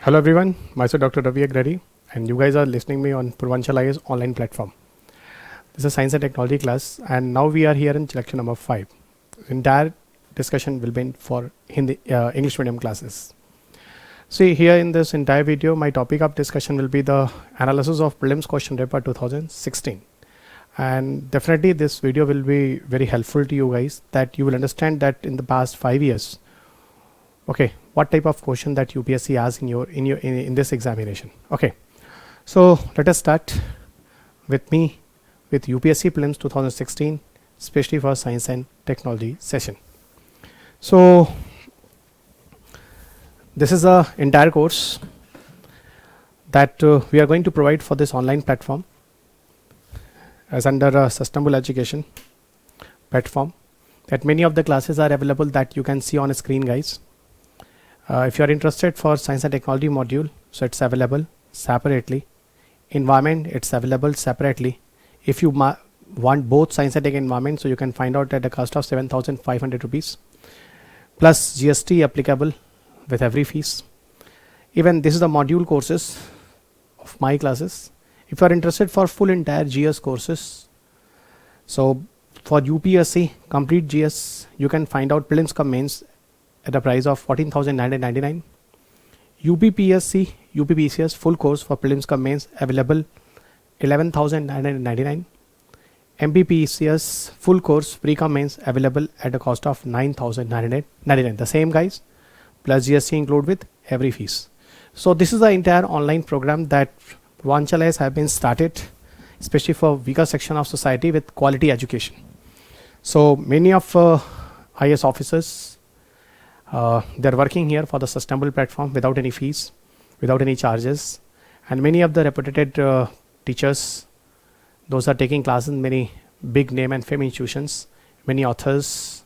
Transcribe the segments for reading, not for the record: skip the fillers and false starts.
Hello everyone, myself Dr. Ravi Agrari and you guys are listening me on Purvanchal IAS online platform. This is science and technology class and now we are here in lecture number 5. Entire discussion will be for Hindi, English medium classes. See here in this entire video my topic of discussion will be the analysis of prelims question paper 2016. And definitely this video will be very helpful to you guys that you will understand that in the past 5 years what type of question that UPSC asks in this examination. Okay, so let us start with UPSC prelims 2016, especially for science and technology session. So this is a entire course that we are going to provide for this online platform as under a sustainable education platform, that many of the classes are available that you can see on a screen, guys. If you are interested for science and technology module, so it's available separately. Environment, it's available separately. If you want both science and tech environment, so you can find out at the cost of 7,500 rupees plus GST applicable with every fees. Even this is the module courses of my classes. If you are interested for full entire GS courses, so for UPSC complete GS, you can find out prelims cum mains at a price of 14,999. UPPSC, UPPCS full course for prelims cum mains available 11,999. MPPCS full course pre cum mains available at a cost of 9,999. The same, guys, plus GST include with every fees. So this is the entire online program that Purvanchal IAS have been started, especially for weaker section of society with quality education. So many of IAS officers, they're working here for the sustainable platform without any fees, without any charges, and many of the reputed teachers, those are taking classes in many big name and fame institutions, many authors,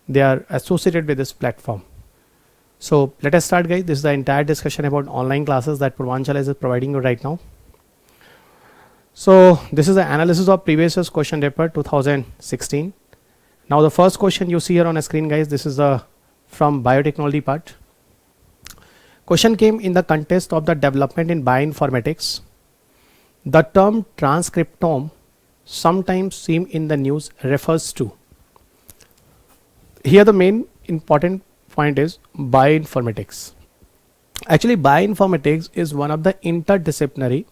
they are associated with this platform. So let us start, guys. This is the entire discussion about online classes that Purvanchal IAS is providing you right now. So this is the analysis of previous year's question paper 2016. Now the first question you see here on a screen, guys, this is the from biotechnology part. Question came in the context of the development in bioinformatics. The term transcriptome sometimes seen in the news refers to. Here the main important point is bioinformatics. Actually, bioinformatics is one of the interdisciplinary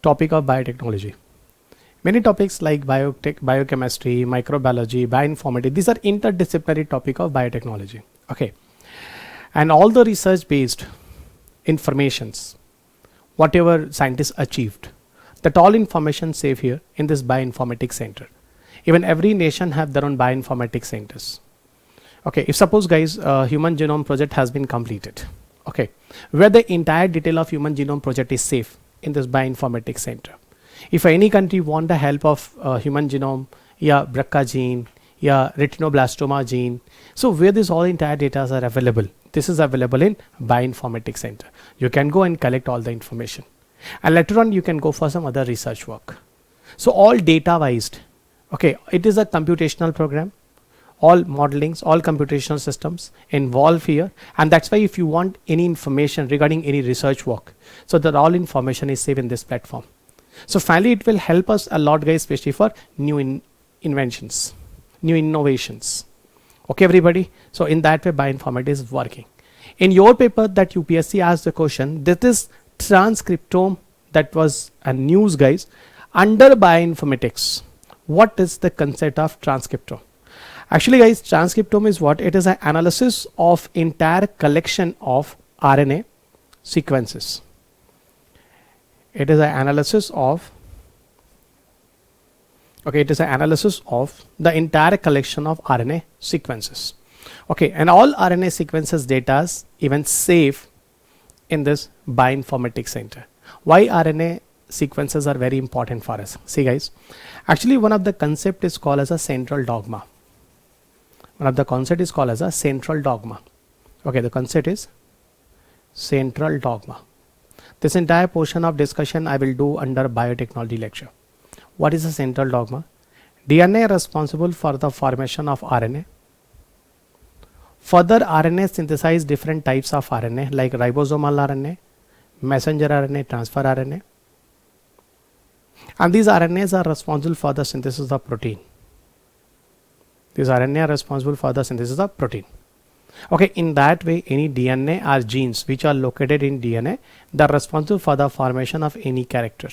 topic of biotechnology. Many topics like biotech, biochemistry, microbiology, bioinformatics, these are interdisciplinary topic of biotechnology. Okay, and all the research based informations, whatever scientists achieved, that all information safe here in this bioinformatics center. Even every nation have their own bioinformatics centers. Okay, if suppose, guys, human genome project has been completed, okay, where the entire detail of human genome project is safe in this bioinformatics center. If any country want the help of human genome, BRCA gene, retinoblastoma gene, so where this all entire data are available, this is available in bioinformatics center. You can go and collect all the information, and later on you can go for some other research work. So all data wise, okay, it is a computational program, all modelings, all computational systems involved here, and that's why if you want any information regarding any research work, so that all information is saved in this platform. So finally it will help us a lot, guys, especially for new inventions, new innovations. Okay, everybody, so in that way bioinformatics is working. In your paper that UPSC asked the question, this is transcriptome, that was a news, guys, under bioinformatics. What is the concept of transcriptome? Actually, guys, transcriptome is what? It is an analysis of entire collection of RNA sequences. It is an analysis of, okay, it is an analysis of the entire collection of RNA sequences. Okay, and all RNA sequences data is even safe in this bioinformatics center. Why RNA sequences are very important for us? See, guys, actually one of the concept is called as a central dogma. One of the concept is called as a central dogma. Okay, the concept is central dogma. This entire portion of discussion I will do under biotechnology lecture. What is a central dogma? DNA responsible for the formation of RNA. Further, RNA synthesize different types of RNA like ribosomal RNA, messenger RNA, transfer RNA. And these RNAs are responsible for the synthesis of protein. These RNA are responsible for the synthesis of protein. Okay, in that way, any DNA or genes which are located in DNA, they are responsible for the formation of any character.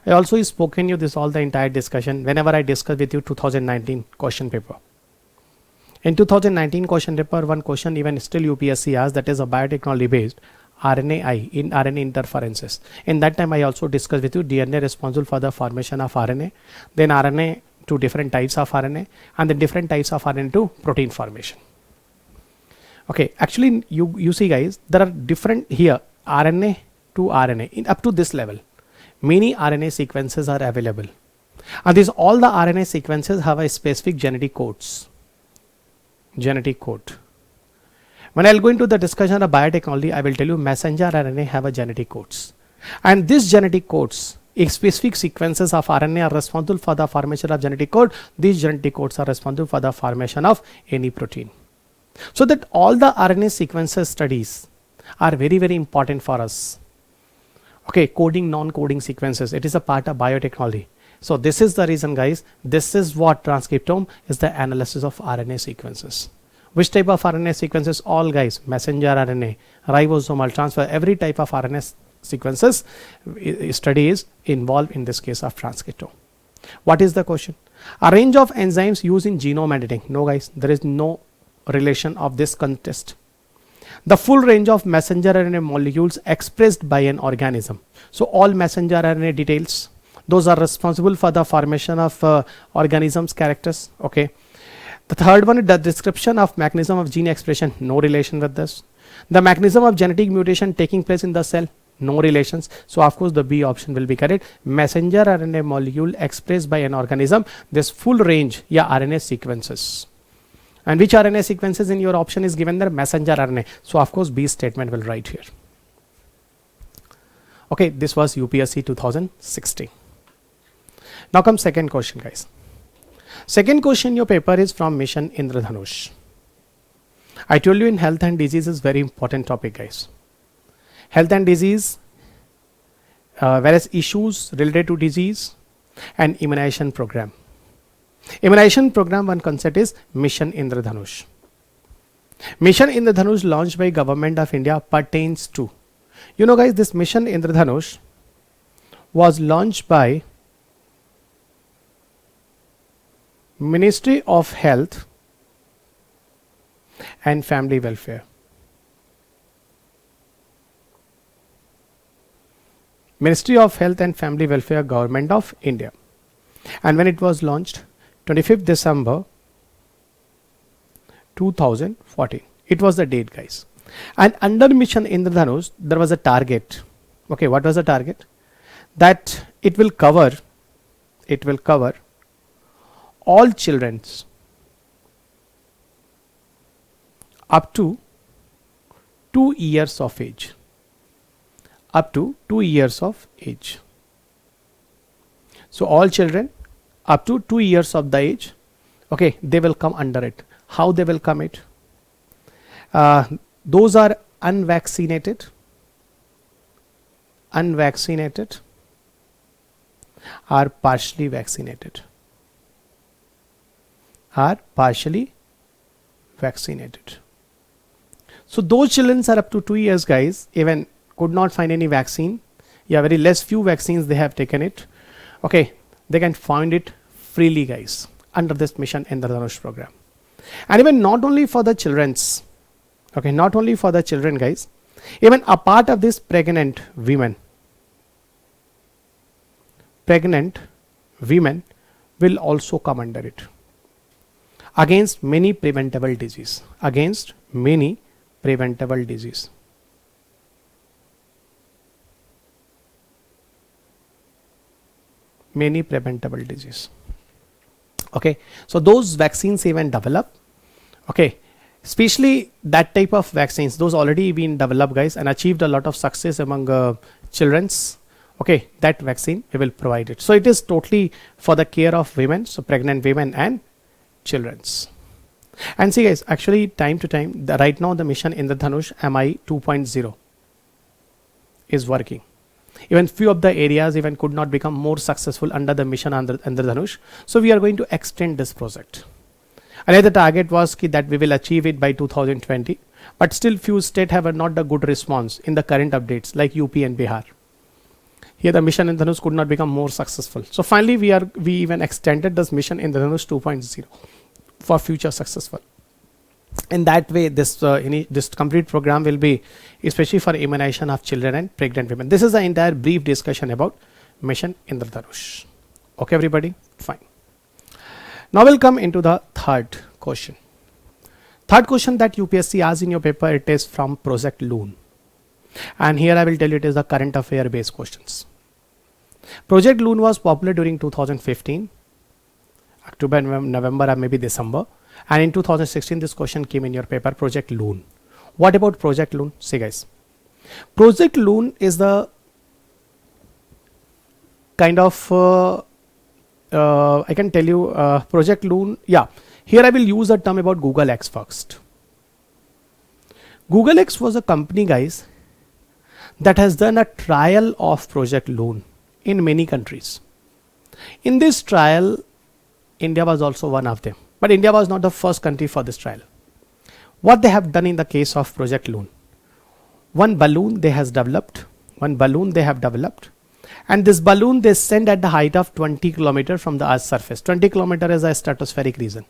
I also spoken you this all the entire discussion whenever I discuss with you 2019 question paper. In 2019 question paper, one question even still UPSC asked, that is a biotechnology based RNAi in RNA interferences. In that time I also discussed with you DNA responsible for the formation of RNA, then RNA to different types of RNA, and the different types of RNA to protein formation. Okay, actually you see guys, there are different here RNA to RNA in up to this level. Many RNA sequences are available, and these all the RNA sequences have a specific genetic codes. Genetic code. When I'll go into the discussion of biotechnology, I will tell you messenger RNA have a genetic codes, and these genetic codes, if specific sequences of RNA are responsible for the formation of genetic code, these genetic codes are responsible for the formation of any protein. So that all the RNA sequences studies are very, very important for us. Okay, coding, non-coding sequences, it is a part of biotechnology. So this is the reason guys, this is what transcriptome is, the analysis of RNA sequences. Which type of RNA sequences? All guys, messenger RNA, ribosomal, transfer, every type of RNA sequences study is involved in this case of transcriptome. What is the question? A range of enzymes used in genome editing. No guys, there is no relation of this contest. The full range of messenger RNA molecules expressed by an organism. So all messenger RNA details, those are responsible for the formation of organisms characters. Okay. The third one is the description of mechanism of gene expression. No relation with this. The mechanism of genetic mutation taking place in the cell. No relations. So of course the B option will be correct. Messenger RNA molecule expressed by an organism. This full range, yeah, RNA sequences. And which RNA sequences in your option is given there? Messenger RNA. So of course B statement will write here. Okay, this was UPSC 2016. Now comes second question guys. Second question your paper is from Mission Indradhanush. I told you in health and disease is very important topic guys. Health and disease, various issues related to disease, and immunization program. Immunization program, one concept is Mission Indradhanush. Mission Indradhanush launched by Government of India pertains to, you know guys, this Mission Indradhanush was launched by Ministry of Health and Family Welfare. Ministry of Health and Family Welfare, Government of India. And when it was launched, 25th December 2014. It was the date guys. And under Mission Indradhanush, there was a target. Okay, what was the target? That it will cover all children up to 2 years of age. Up to 2 years of age. So all children up to 2 years of the age, okay, they will come under it. How they will come it? Those are unvaccinated, are partially vaccinated. So those children are up to 2 years guys, even could not find any vaccine. Yeah, very less few vaccines they have taken it. Okay, they can find it freely guys under this Mission Indradhanush program. And even not only for the children's, okay, not only for the children guys, even a part of this pregnant women will also come under it. Against many preventable disease. Okay, so those vaccines even develop. Okay, especially that type of vaccines, those already been developed guys and achieved a lot of success among children's. Okay, that vaccine we will provide it. So it is totally for the care of women, so pregnant women and children's. And see guys, actually time to time, right now the mission Indradhanush MI 2.0 is working. Even few of the areas even could not become more successful under the mission Indradhanush. So we are going to extend this project. And the target was that we will achieve it by 2020. But still few states have not the good response in the current updates like UP and Bihar. Here the mission Indradhanush could not become more successful. So finally we even extended this mission Indradhanush 2.0 for future successful. In that way, this complete program will be especially for immunization of children and pregnant women. This is the entire brief discussion about mission Indradhanush. Okay, everybody, fine. Now we'll come into the third question. Third question that UPSC asks in your paper, it is from Project Loon. And here I will tell you it is the current affair based questions. Project Loon was popular during 2015, October, November or maybe December. And in 2016 this question came in your paper, Project Loon. What about Project Loon? See guys, Project Loon is the kind of I can tell you Project Loon. Yeah, here I will use a term about Google X first. Google X was a company guys that has done a trial of Project Loon in many countries. In this trial, India was also one of them. But India was not the first country for this trial. What they have done in the case of Project Loon, one balloon they have developed, and this balloon they send at the height of 20 km from the Earth's surface. 20 km is a stratospheric region.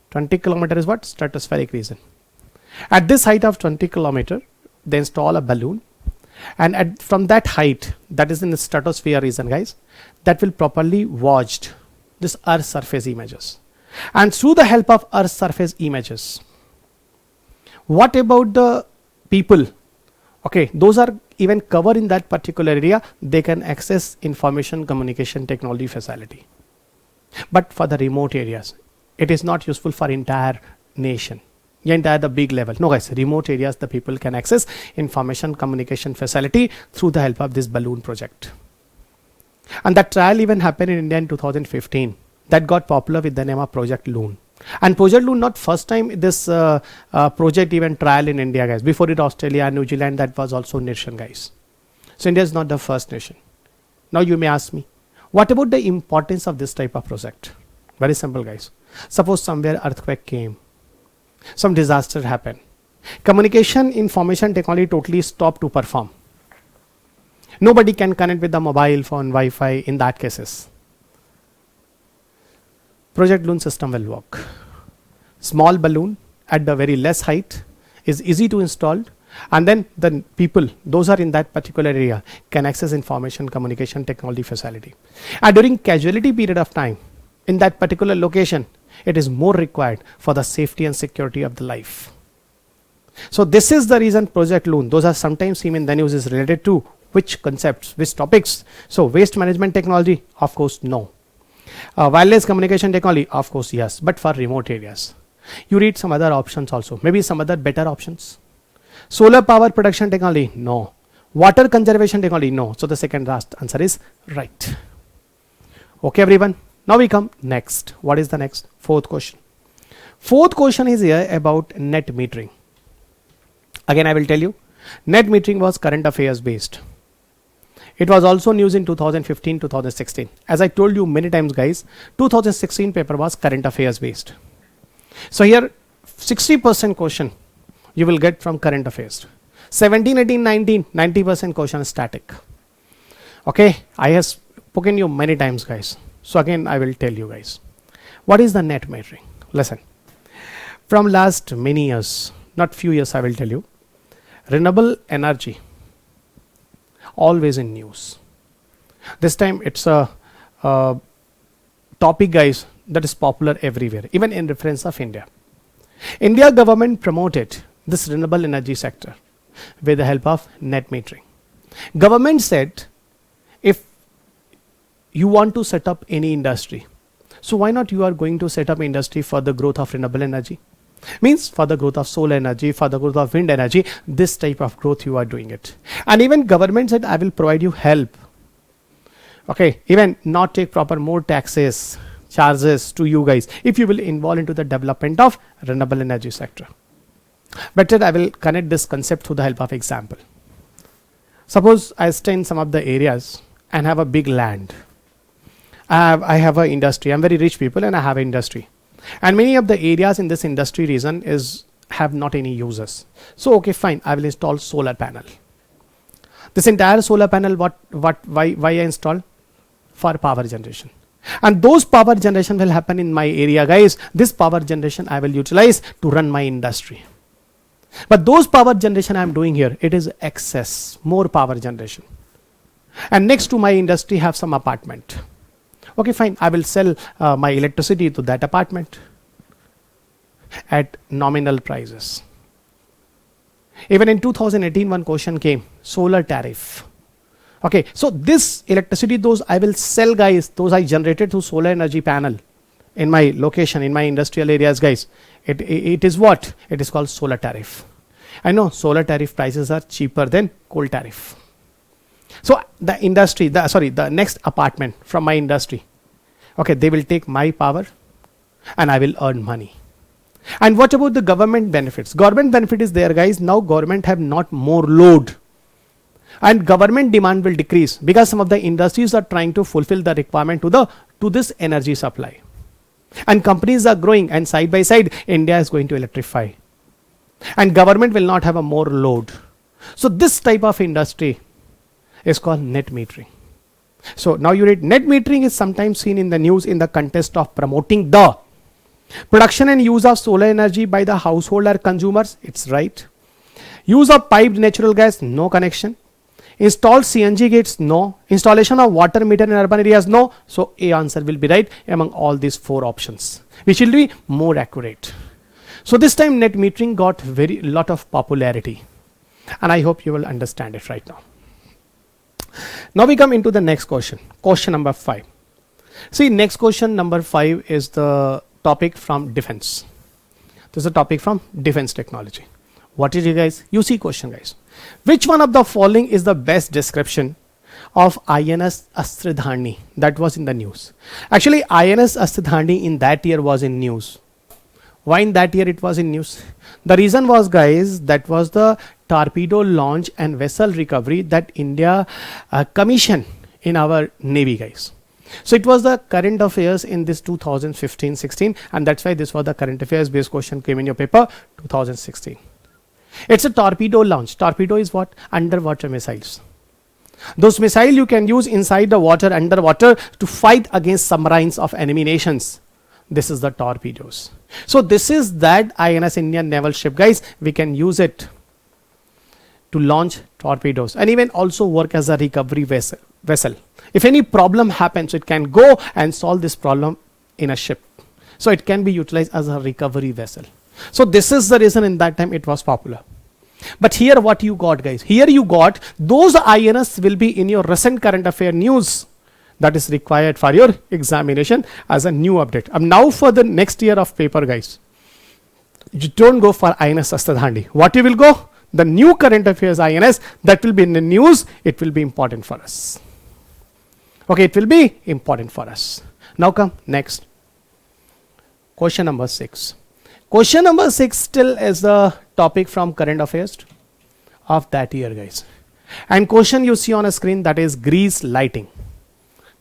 20 km is what? Stratospheric region. At this height of 20 km, they install a balloon, and from that height, that is in the stratosphere region guys, that will properly watched this Earth surface images. And through the help of Earth surface images, what about the people? Okay, those are even covered in that particular area, they can access information communication technology facility. But for the remote areas, it is not useful for entire nation, entire the big level. No guys, remote areas the people can access information communication facility through the help of this balloon project. And that trial even happened in India in 2015. That got popular with the name of Project Loon. And Project Loon, not first time this project even trial in India guys. Before it Australia and New Zealand, that was also nation guys. So India is not the first nation. Now you may ask me, what about the importance of this type of project? Very simple guys. Suppose somewhere earthquake came, some disaster happened. Communication information technology totally stopped to perform. Nobody can connect with the mobile phone, Wi-Fi in that cases. Project Loon system will work. Small balloon at the very less height is easy to install, and then the people, those are in that particular area, can access information communication technology facility. And during casualty period of time, in that particular location, it is more required for the safety and security of the life. So this is the reason Project Loon, those are sometimes seen in the news, is related to which concepts, which topics. So waste management technology, of course, no. Wireless communication technology, of course, yes, but for remote areas. You read some other options also, maybe some other better options. Solar power production technology, no. Water conservation technology, no. So the second last answer is right. Okay, everyone. Now we come next. What is the next? Fourth question. Fourth question is here about net metering. Again, I will tell you, net metering was current affairs based. It was also news in 2015, 2016. As I told you many times guys, 2016 paper was current affairs based. So here 60% question you will get from current affairs. 17, 18, 19, 90% question static. Okay, I have spoken you many times guys. So again I will tell you guys, what is the net metering? Listen, from last many years, not few years, I will tell you, renewable energy always in news. This time it's a topic guys that is popular everywhere, even in reference of India. India government promoted this renewable energy sector with the help of net metering. Government said, if you want to set up any industry, so why not you are going to set up industry for the growth of renewable energy? Means for the growth of solar energy, for the growth of wind energy, this type of growth you are doing it. And even government said, I will provide you help. Okay, even not take proper more taxes, charges to you guys if you will involve into the development of renewable energy sector. Better I will connect this concept through the help of example. Suppose I stay in some of the areas and have a big land. I have an industry. I'm very rich people and I have an industry. And many of the areas in this industry region have not any users. So okay, fine, I will install solar panel. This entire solar panel, why I install? For power generation. And those power generation will happen in my area, guys. This power generation I will utilize to run my industry. But those power generation I am doing here, it is excess, more power generation. And next to my industry have some apartment. Okay, fine, I will sell my electricity to that apartment at nominal prices. Even in 2018, one question came, solar tariff. Okay, so this electricity, those I will sell, guys, those I generated through solar energy panel in my location, in my industrial areas, guys. It is what? It is called solar tariff. I know solar tariff prices are cheaper than coal tariff. So the industry, the next apartment from my industry, okay, they will take my power and I will earn money. And what about the government benefits? Government benefit is there, guys. Now government have not more load. And government demand will decrease because some of the industries are trying to fulfill the requirement to this energy supply. And companies are growing, and side by side, India is going to electrify. And government will not have a more load. So this type of industry is called net metering. So now you read, net metering is sometimes seen in the news in the context of promoting the production and use of solar energy by the household or consumers. It's right. Use of piped natural gas, no connection. Install CNG gates, no. Installation of water meter in urban areas, no. So A answer will be right among all these four options, which will be more accurate. So this time net metering got very lot of popularity, and I hope you will understand it right now. Now we come into the next question, question number 5. See, next question number 5 is the topic from defense. This is a topic from defense technology. What is it, guys? You see question, guys. Which one of the following is the best description of INS Astradhani that was in the news? Actually, INS Astradhani in that year was in news. Why in that year it was in news? The reason was, guys, that was the torpedo launch and vessel recovery that India commissioned in our Navy, guys. So it was the current affairs in this 2015-16, and that's why this was the current affairs based question came in your paper 2016. It's a torpedo launch. Torpedo is what? Underwater missiles. Those missiles you can use inside the water, underwater, to fight against submarines of enemy nations. This is the torpedoes. So this is that INS Indian naval ship, guys. We can use it to launch torpedoes and even also work as a recovery vessel. If any problem happens, it can go and solve this problem in a ship. So it can be utilized as a recovery vessel. So this is the reason in that time it was popular. But here what you got, guys? Here you got those INS will be in your recent current affair news that is required for your examination as a new update. Now for the next year of paper, guys, you don't go for INS Astradhani. What you will go? The new current affairs INS that will be in the news. It will be important for us. Okay, it will be important for us. Now come next. Question number 6. Question number 6 still is the topic from current affairs of that year, guys. And question you see on a screen, that is grease lighting.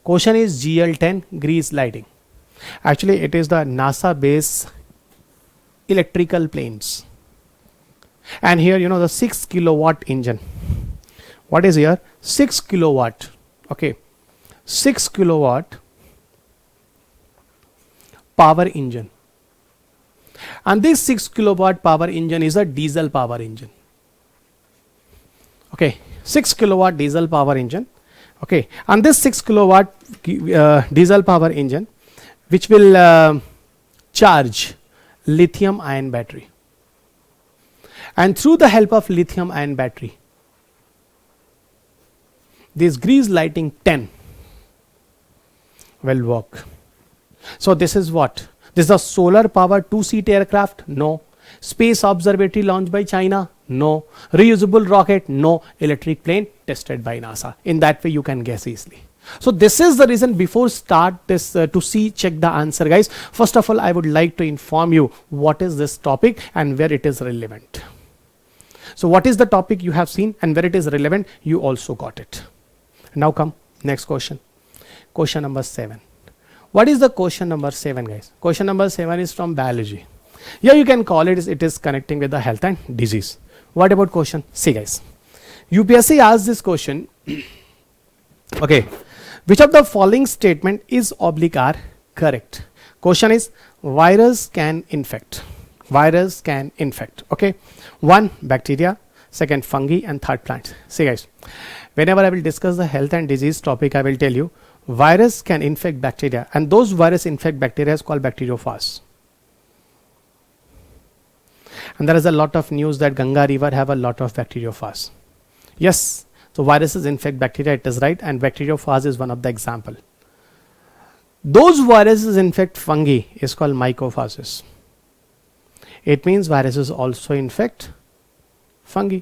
Question is GL10, grease lighting. Actually, it is the NASA based electrical planes. And here, you know, the 6 kilowatt engine. What is here? 6 kilowatt. Okay. 6 kilowatt power engine. And this 6 kilowatt power engine is a diesel power engine. Okay. 6 kilowatt diesel power engine. Okay. And this 6 kilowatt diesel power engine, which will charge lithium ion battery. And through the help of lithium ion battery, this grease lighting 10 will work. So this is what? This is a solar powered 2-seat aircraft? No. Space observatory launched by China? No. Reusable rocket? No. Electric plane tested by NASA. In that way you can guess easily. So this is the reason before start this check the answer guys. First of all, I would like to inform you what is this topic and where it is relevant. So what is the topic you have seen and where it is relevant, you also got it. Now come next question. Question number 7. What is the question number 7 guys? Question number 7 is from biology. Here you can call it is connecting with the health and disease. What about question? See guys, UPSC asked this question. Okay, which of the following statement is oblique are correct? Question is virus can infect. Virus can infect. Okay, 1 bacteria, 2nd fungi, and 3rd plants. See guys, whenever I will discuss the health and disease topic, I will tell you virus can infect bacteria, and those virus infect bacteria is called bacteriophages. And there is a lot of news that Ganga river have a lot of bacteriophages. Yes, so viruses infect bacteria, it is right, and bacteriophage is one of the example. Those viruses infect fungi is called mycophages. It means viruses also infect fungi.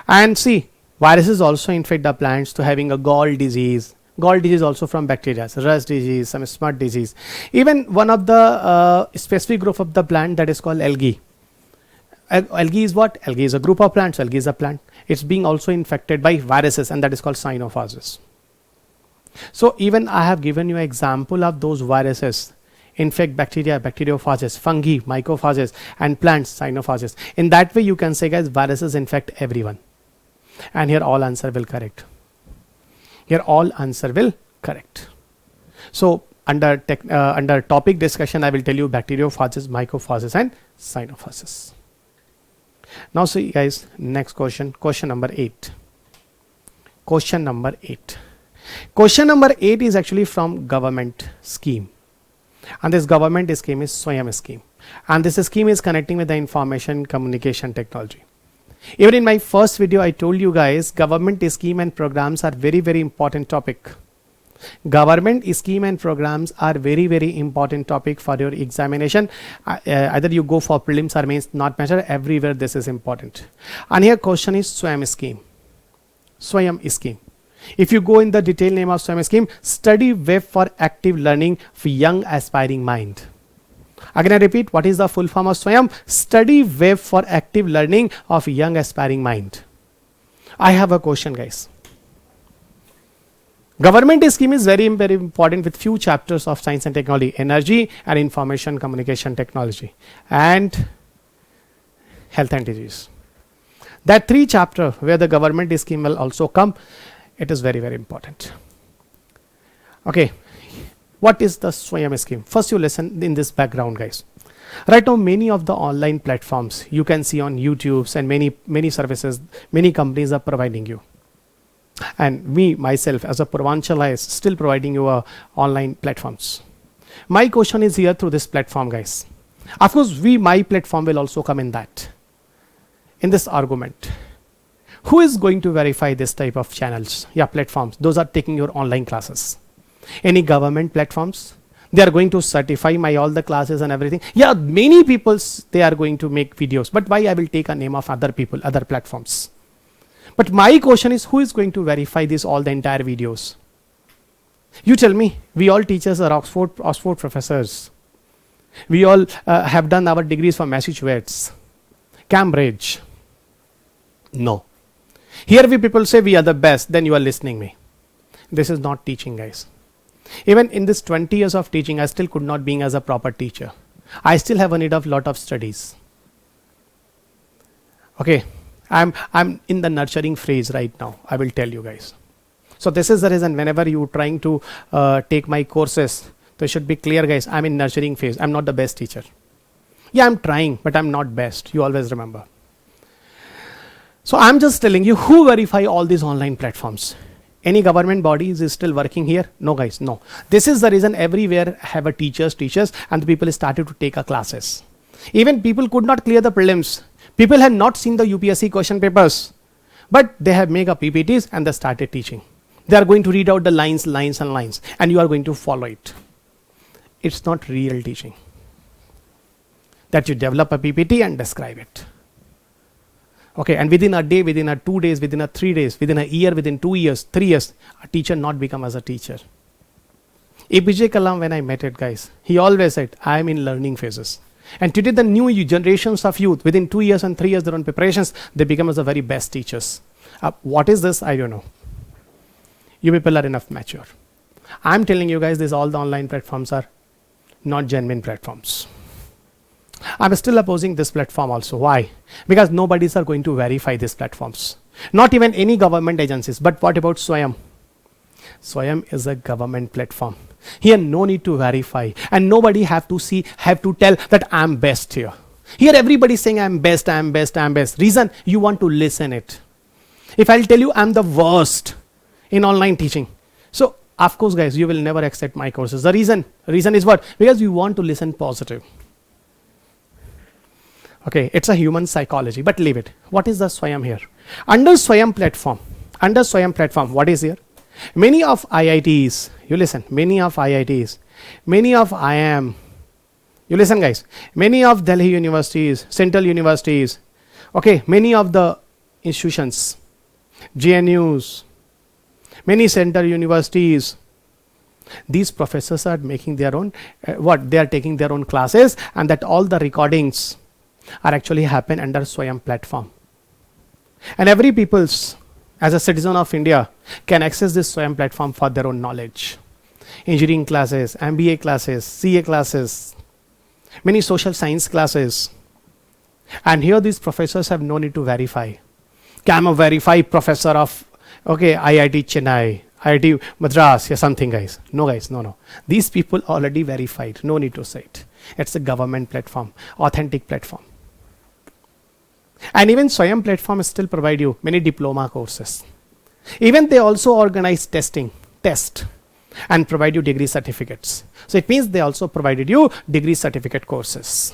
And see, viruses also infect the plants to having a gall disease. Gall disease also from bacteria, so rust disease, some smut disease. Even one of the specific group of the plant that is called algae. Algae is what? Algae is a group of plants. Algae is a plant. It's being also infected by viruses, and that is called cyanophages. So even I have given you an example of those viruses infect bacteria, bacteriophages, fungi, mycophages, and plants, cyanophages. In that way you can say guys, viruses infect everyone. And here all answer will correct. Here all answer will correct. So under topic discussion, I will tell you bacteriophages, mycophages, and cyanophages. Now see guys, next question, question number 8. Question number 8. Question number 8 is actually from government scheme. And this government scheme is SWAYAM scheme. And this scheme is connecting with the information communication technology. Even in my first video, I told you guys, government scheme and programs are very, very important topic. Government scheme and programs are very, very important topic for your examination. Either you go for prelims or mains, not matter, everywhere this is important. And here question is SWAYAM scheme. SWAYAM scheme. If you go in the detailed name of SWAYAM scheme, study web for active learning for young aspiring mind. Again I repeat, what is the full form of SWAYAM? Study web for active learning of young aspiring mind. I have a question guys. Government scheme is very, very important with few chapters of science and technology, energy and information communication technology, and health and disease. That 3 chapter where the government scheme will also come, it is very, very important. Okay. What is the SWAYAM scheme? First you listen in this background guys. Right now many of the online platforms you can see on YouTube and many services, many companies are providing you. And me myself as a Purvanchal is still providing you online platforms. My question is here through this platform guys. Of course my platform will also come in that. In this argument. Who is going to verify this type of channels? Yeah, platforms. Those are taking your online classes. Any government platforms, they are going to certify my all the classes and everything. Yeah, many people they are going to make videos, but why I will take a name of other people, other platforms? But my question is, who is going to verify this all the entire videos? You tell me. We all teachers are Oxford professors. We all have done our degrees from Massachusetts, Cambridge. No. Here we people say we are the best, then you are listening me. This is not teaching guys. Even in this 20 years of teaching, I still could not be as a proper teacher. I still have a need of lot of studies. Okay, I'm in the nurturing phase right now. I will tell you guys. So this is the reason whenever you trying to take my courses, they should be clear guys. I'm in nurturing phase. I'm not the best teacher. Yeah, I'm trying, but I'm not best. You always remember. So I'm just telling you who verify all these online platforms. Any government bodies is still working here? No guys, no. This is the reason everywhere have a teachers and the people started to take a classes. Even people could not clear the prelims. People had not seen the UPSC question papers, but they have made a PPTs and they started teaching. They are going to read out the lines and you are going to follow it. It's not real teaching. that you develop a PPT and describe it. Okay, and within a day, within a 2 days, within a 3 days, within a year, within 2 years, 3 years, a teacher not become as a teacher. APJ Kalam, when I met it, guys, he always said, I am in learning phases. And today the new generations of youth, within 2 years and 3 years, their own preparations, they become as the very best teachers. What is this? I don't know. You people are enough mature. I'm telling you guys, all the online platforms are not genuine platforms. I'm still opposing this platform also. Why? Because nobody's are going to verify these platforms. Not even any government agencies. But what about Swayam? Swayam is a government platform. Here no need to verify, and nobody have to tell that I'm best here. Here everybody saying I'm best, I'm best, I'm best. Reason, you want to listen it. If I'll tell you I'm the worst in online teaching, so of course guys, you will never accept my courses. The reason is what? Because you want to listen positive. Okay, it's a human psychology, but leave it. What is the Swayam here? Under Swayam platform, what is here? Many of IITs, you listen, many of IITs, many of IIM, you listen guys, many of Delhi universities, central universities, okay, many of the institutions, JNUs, many central universities, these professors are making their own, they are taking their own classes, and that all the recordings are actually happen under Swayam platform. And every people's, as a citizen of India, can access this Swayam platform for their own knowledge. Engineering classes, MBA classes, CA classes, many social science classes. And here these professors have no need to verify. I'm a verified professor of, okay, IIT Chennai, IIT Madras, or something guys. No guys, no. These people already verified, no need to say it. It's a government platform, authentic platform. And even Swayam platform still provide you many diploma courses. Even they also organize test and provide you degree certificates. So it means they also provided you degree certificate courses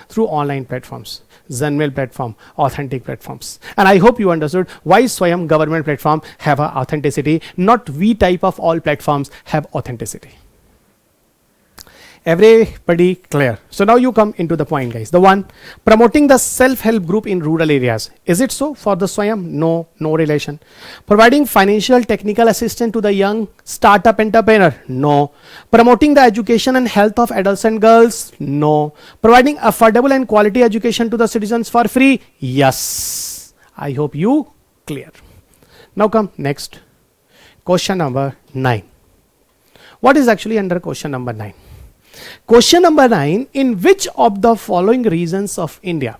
through online platforms, Zenmail platform, authentic platforms. And I hope you understood why Swayam government platform have a authenticity, not we type of all platforms have authenticity. Everybody clear? So now you come into the point guys. The one, promoting the self-help group in rural areas. Is it so for the Swayam? No relation. Providing financial technical assistance to the young startup entrepreneur? No. Promoting the education and health of adults and girls? No. Providing affordable and quality education to the citizens for free? Yes. I hope you clear. Now come next. Question number 9. What is actually under question number 9? Question number 9, in which of the following regions of India,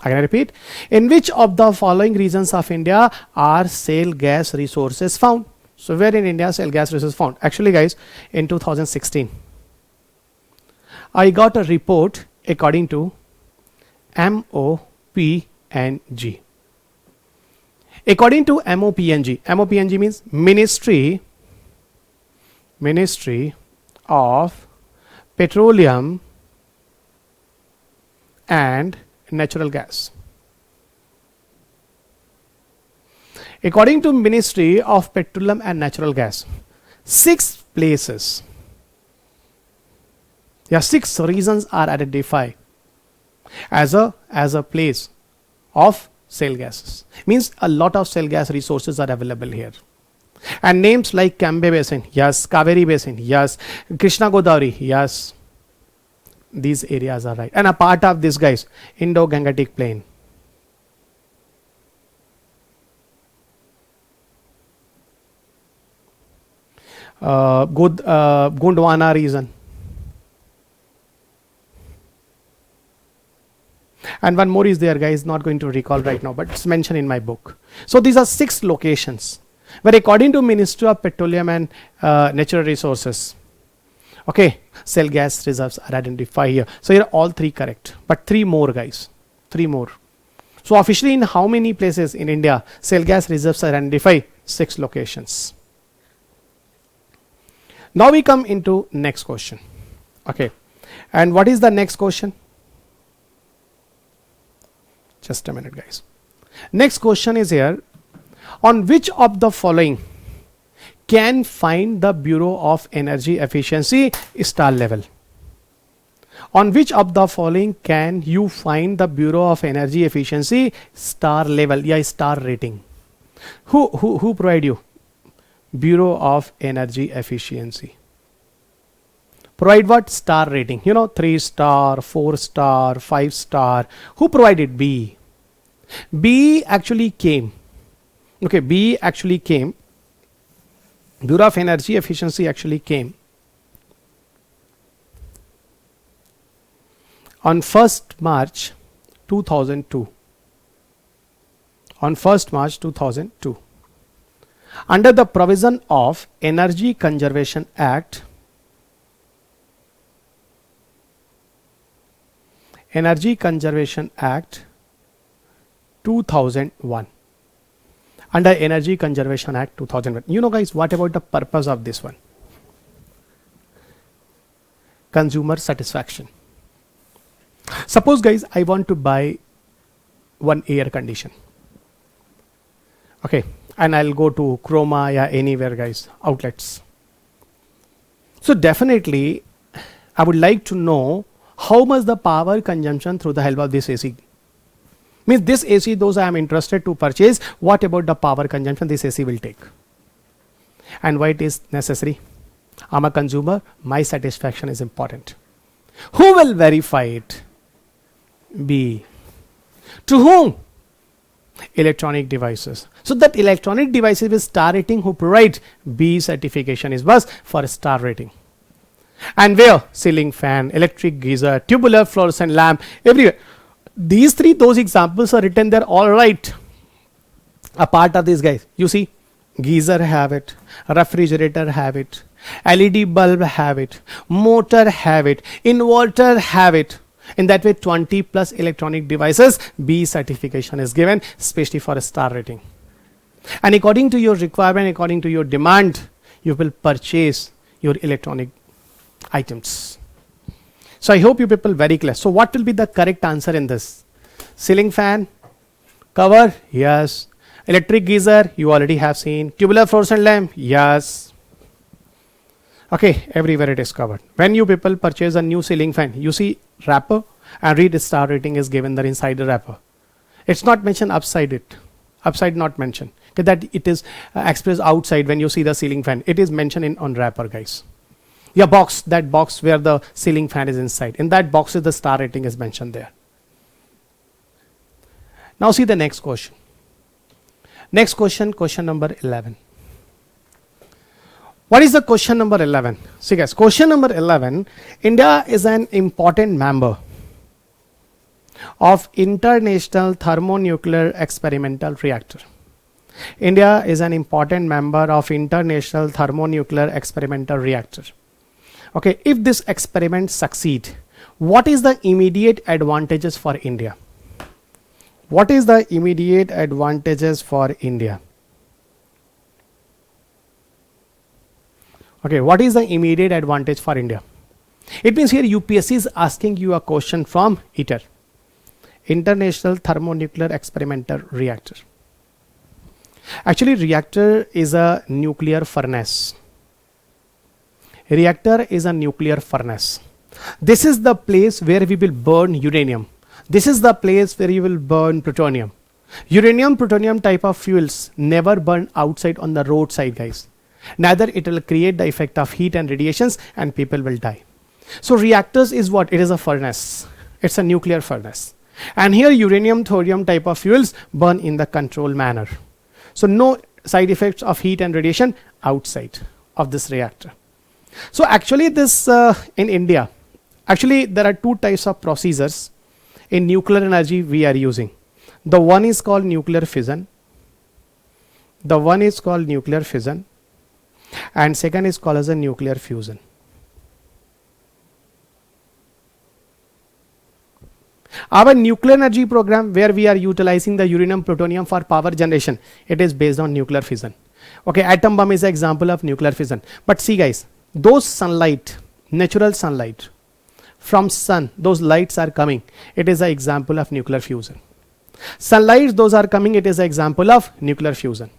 again I repeat, in which of the following regions of India are shale gas resources found? So where in India shale gas resources found? Actually guys, in 2016, I got a report according to MOPNG. According to MOPNG means Ministry of Petroleum and Natural Gas. According to Ministry of Petroleum and Natural Gas, 6 places, 6 regions are identified as a place of shale gases. Means a lot of shale gas resources are available here. And names like Cambay Basin, yes. Kaveri Basin, yes. Krishna Godavari, yes. These areas are right. And a part of this guys, Indo-Gangetic Plain. Gondwana region. And one more is there guys, not going to recall right now, but it's mentioned in my book. So these are 6 locations where according to Ministry of Petroleum and Natural Resources, okay, shale gas reserves are identified here. So here all 3 correct, but 3 more guys, 3 more. So officially in how many places in India shale gas reserves are identified? 6 locations. Now we come into next question. Okay, and what is the next question? Just a minute guys. Next question is here, on which of the following can find the Bureau of Energy Efficiency star level? On which of the following can you find the Bureau of Energy Efficiency star level, yeah, star rating? Who provide you? Bureau of Energy Efficiency. Provide what? Star rating. You know, 3 star, 4 star, 5 star. Who provided? B. B actually came. Okay, B actually came. Bureau of Energy Efficiency actually came on 1st March 2002. On 1st March 2002. Under the provision of Energy Conservation Act, Energy Conservation Act 2001. Under Energy Conservation Act 2001. You know guys, what about the purpose of this one? Consumer satisfaction. Suppose guys, I want to buy one air condition. Okay, and I'll go to Chroma, yeah, anywhere guys, outlets. So definitely, I would like to know how much the power consumption through the help of this AC. Means this AC, those I am interested to purchase, what about the power consumption this AC will take? And why it is necessary? I'm a consumer, my satisfaction is important. Who will verify it? B. To whom? Electronic devices. So that electronic devices with star rating who provide B certification is was for star rating. And where? Ceiling fan, electric geyser, tubular fluorescent lamp, everywhere. These three, those examples are written there, all right. A part of these guys, you see, geyser have it, refrigerator have it, LED bulb have it, motor have it, inverter have it. In that way, 20 plus electronic devices, B certification is given, especially for a star rating. And according to your requirement, according to your demand, you will purchase your electronic items. So I hope you people very clear. So what will be the correct answer in this? Ceiling fan, cover, yes. Electric geyser, you already have seen. Tubular fluorescent lamp, yes. Okay, everywhere it is covered. When you people purchase a new ceiling fan, you see wrapper and read star rating is given there inside the wrapper. It's not mentioned upside it. Upside not mentioned. Okay, that it is expressed outside when you see the ceiling fan. It is mentioned in on wrapper guys. Your box, that box where the ceiling fan is inside. In that box is the star rating is mentioned there. Now see the next question. Next question, question number 11. What is the question number 11? See guys, question number 11, India is an important member of International Thermonuclear Experimental Reactor. India is an important member of International Thermonuclear Experimental Reactor. Okay, if this experiment succeed, what is the immediate advantages for India? What is the immediate advantages for India? Okay, what is the immediate advantage for India? It means here UPSC is asking you a question from ITER, International Thermonuclear Experimental Reactor. Actually, reactor is a nuclear furnace. Reactor is a nuclear furnace. This is the place where we will burn uranium. This is the place where you will burn plutonium. Uranium, plutonium type of fuels never burn outside on the roadside guys. Neither it will create the effect of heat and radiations and people will die. So reactors is what? It is a furnace. It's a nuclear furnace. And here uranium, thorium type of fuels burn in the controlled manner. So no side effects of heat and radiation outside of this reactor. So actually this in India, actually there are two types of procedures in nuclear energy we are using. The one is called nuclear fission. The one is called nuclear fission. And second is called as a nuclear fusion. Our nuclear energy program where we are utilizing the uranium plutonium for power generation, it is based on nuclear fission. Okay, atom bomb is an example of nuclear fission. But see guys, those sunlight, natural sunlight from sun, those lights are coming, it is an example of nuclear fusion. Sunlight, those are coming, it is an example of nuclear fusion.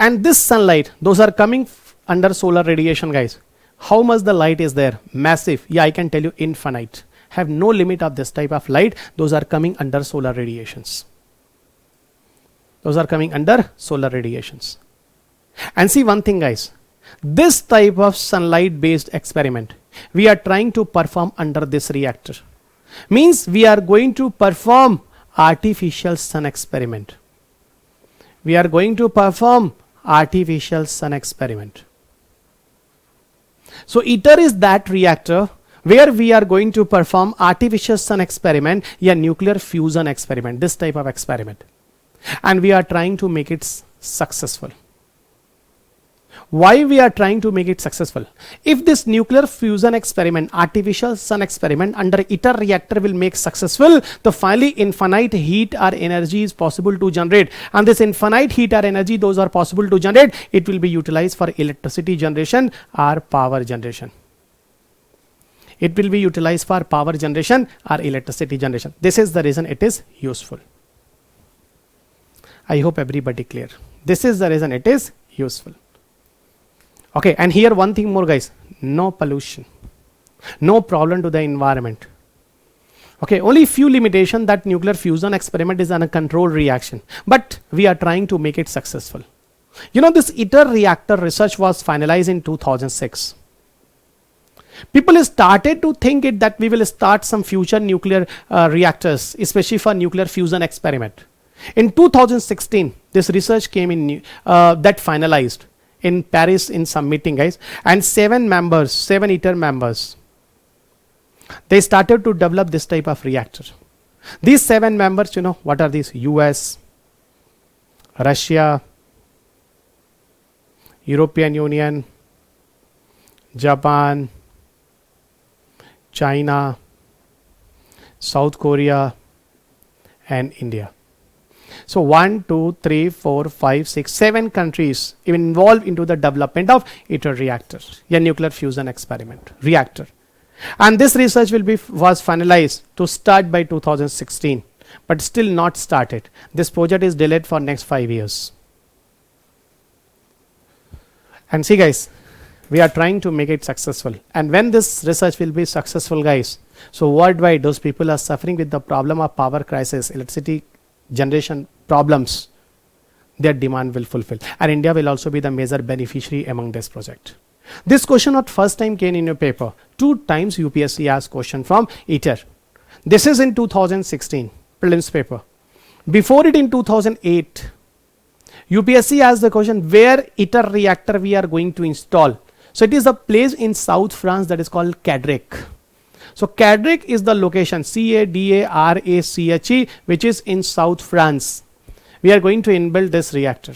And this sunlight, those are coming under solar radiation guys. How much the light is there? Massive. Yeah, I can tell you infinite. Have no limit of this type of light. Those are coming under solar radiations. Those are coming under solar radiations. And see one thing, guys. This type of sunlight based experiment we are trying to perform under this reactor. Means we are going to perform artificial sun experiment. We are going to perform artificial sun experiment. So ITER is that reactor where we are going to perform artificial sun experiment, yeah, nuclear fusion experiment, this type of experiment. And we are trying to make it successful. Why we are trying to make it successful? If this nuclear fusion experiment, artificial sun experiment under ITER reactor will make successful, the finally infinite heat or energy is possible to generate. And this infinite heat or energy, those are possible to generate, it will be utilized for electricity generation or power generation. It will be utilized for power generation or electricity generation. This is the reason it is useful. I hope everybody clear. This is the reason it is useful. Okay, and here one thing more, guys. No pollution. No problem to the environment. Okay, only few limitation that nuclear fusion experiment is an a controlled reaction. But we are trying to make it successful. You know, this ITER reactor research was finalized in 2006. People started to think it that we will start some future nuclear reactors, especially for nuclear fusion experiment. In 2016, this research came in that finalized in Paris in some meeting, guys, and 7 ITER members, they started to develop this type of reactor. These 7 members, you know, what are these? US, Russia, European Union, Japan, China, South Korea, and India. So 1, 2, 3, 4, 5, 6, 7 countries involved into the development of ITER reactor, a nuclear fusion experiment reactor. And this research was finalized to start by 2016, but still not started. This project is delayed for next 5 years. And see, guys, we are trying to make it successful. And when this research will be successful, guys, so worldwide those people are suffering with the problem of power crisis, electricity generation problems, their demand will fulfill, and India will also be the major beneficiary among this project. This question not first time came in your paper. 2 times UPSC asked question from ITER. This is in 2016 prelims paper. Before it in 2008, UPSC asked the question where ITER reactor we are going to install. So it is a place in South France that is called Cadarache. So Cadarache is the location, Cadarache, which is in South France. We are going to inbuild this reactor.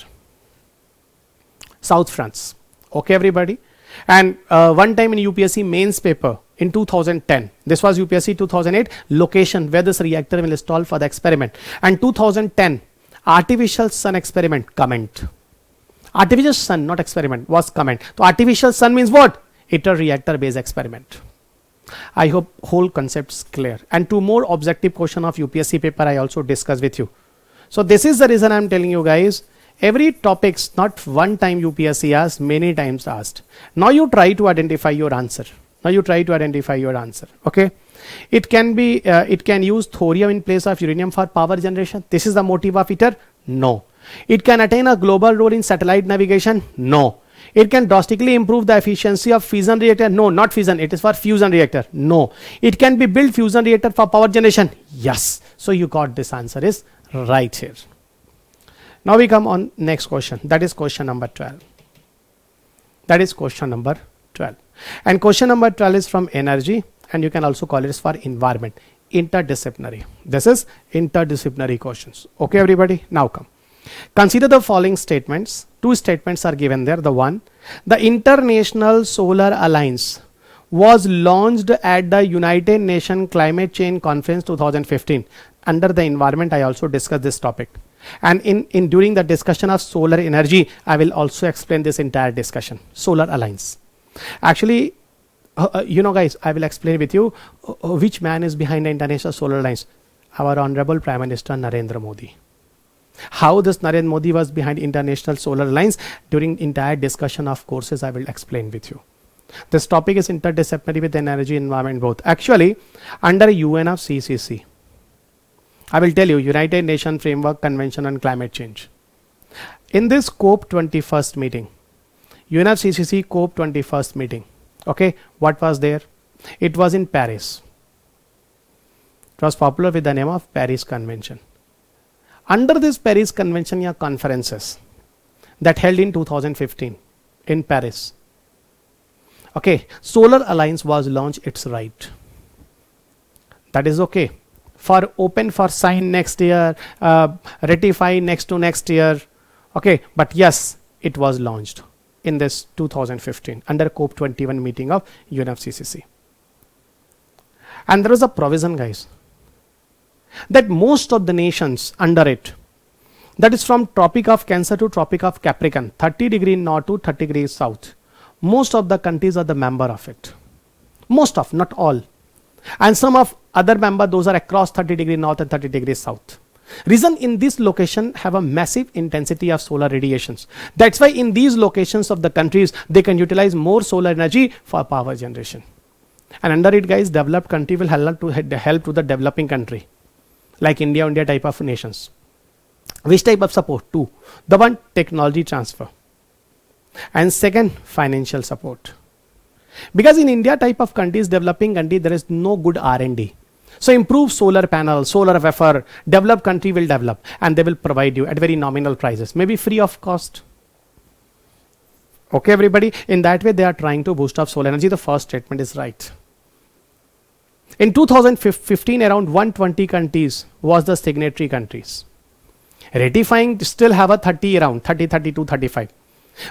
South France. Okay, everybody. And one time in UPSC mains paper in 2010, this was UPSC 2008, location where this reactor will install for the experiment. And 2010, artificial sun experiment, comment. Artificial sun, not experiment, was comment. So artificial sun means what? ITER reactor based experiment. I hope whole concepts clear. And 2 more objective question of UPSC paper I also discussed with you. So this is the reason I am telling you, guys, every topics not one time UPSC asked, many times asked. Now you try to identify your answer. Okay. It can be, it can use thorium in place of uranium for power generation. This is the motive of ITER. No. It can attain a global role in satellite navigation. No. It can drastically improve the efficiency of fusion reactor. No, not fission. It is for fusion reactor. No. It can be built fusion reactor for power generation. Yes. So you got this answer is right here. Now we come on next question. That is question number 12. And question number 12 is from energy, and you can also call it for environment. Interdisciplinary. This is interdisciplinary questions. Okay, everybody. Now come. Consider the following statements. 2 statements are given there. The one, the International Solar Alliance was launched at the United Nations Climate Change Conference 2015. Under the environment, I also discussed this topic. And in during the discussion of solar energy, I will also explain this entire discussion. Solar Alliance. Actually, you know, guys, I will explain with you which man is behind the International Solar Alliance. Our Honorable Prime Minister Narendra Modi. How this Narendra Modi was behind International Solar Alliance during entire discussion of courses, I will explain with you. This topic is interdisciplinary with energy, environment both. Actually, under UNFCCC, I will tell you, United Nations Framework Convention on Climate Change. In this COP 21st meeting, UNFCCC COP 21st meeting, okay, what was there? It was in Paris. It was popular with the name of Paris Convention. Under this Paris Convention, yeah, conferences that held in 2015 in Paris. Okay, Solar Alliance was launched, it's right. That is okay. For open for sign next year, ratify next to next year. Okay, but yes, it was launched in this 2015 under COP 21 meeting of UNFCCC. And there was a provision, guys, that most of the nations under it, that is from Tropic of Cancer to Tropic of Capricorn, 30 degree north to 30 degrees south, most of the countries are the member of it. Most of, not all. And some of other member, those are across 30 degree north and 30 degrees south. Reason, in this location have a massive intensity of solar radiations. That's why in these locations of the countries, they can utilize more solar energy for power generation. And under it, guys, developed country will help to the developing country, like India type of nations. Which type of support? Two. The one, technology transfer, and second, financial support. Because in India type of countries, developing country, there is no good R&D. So improve solar panel, solar wafer, developed country will develop, and they will provide you at very nominal prices, maybe free of cost. Okay, everybody, in that way they are trying to boost up solar energy. The first statement is right. In 2015, around 120 countries was the signatory countries. Ratifying still have a 30 around, 30, 32, 35.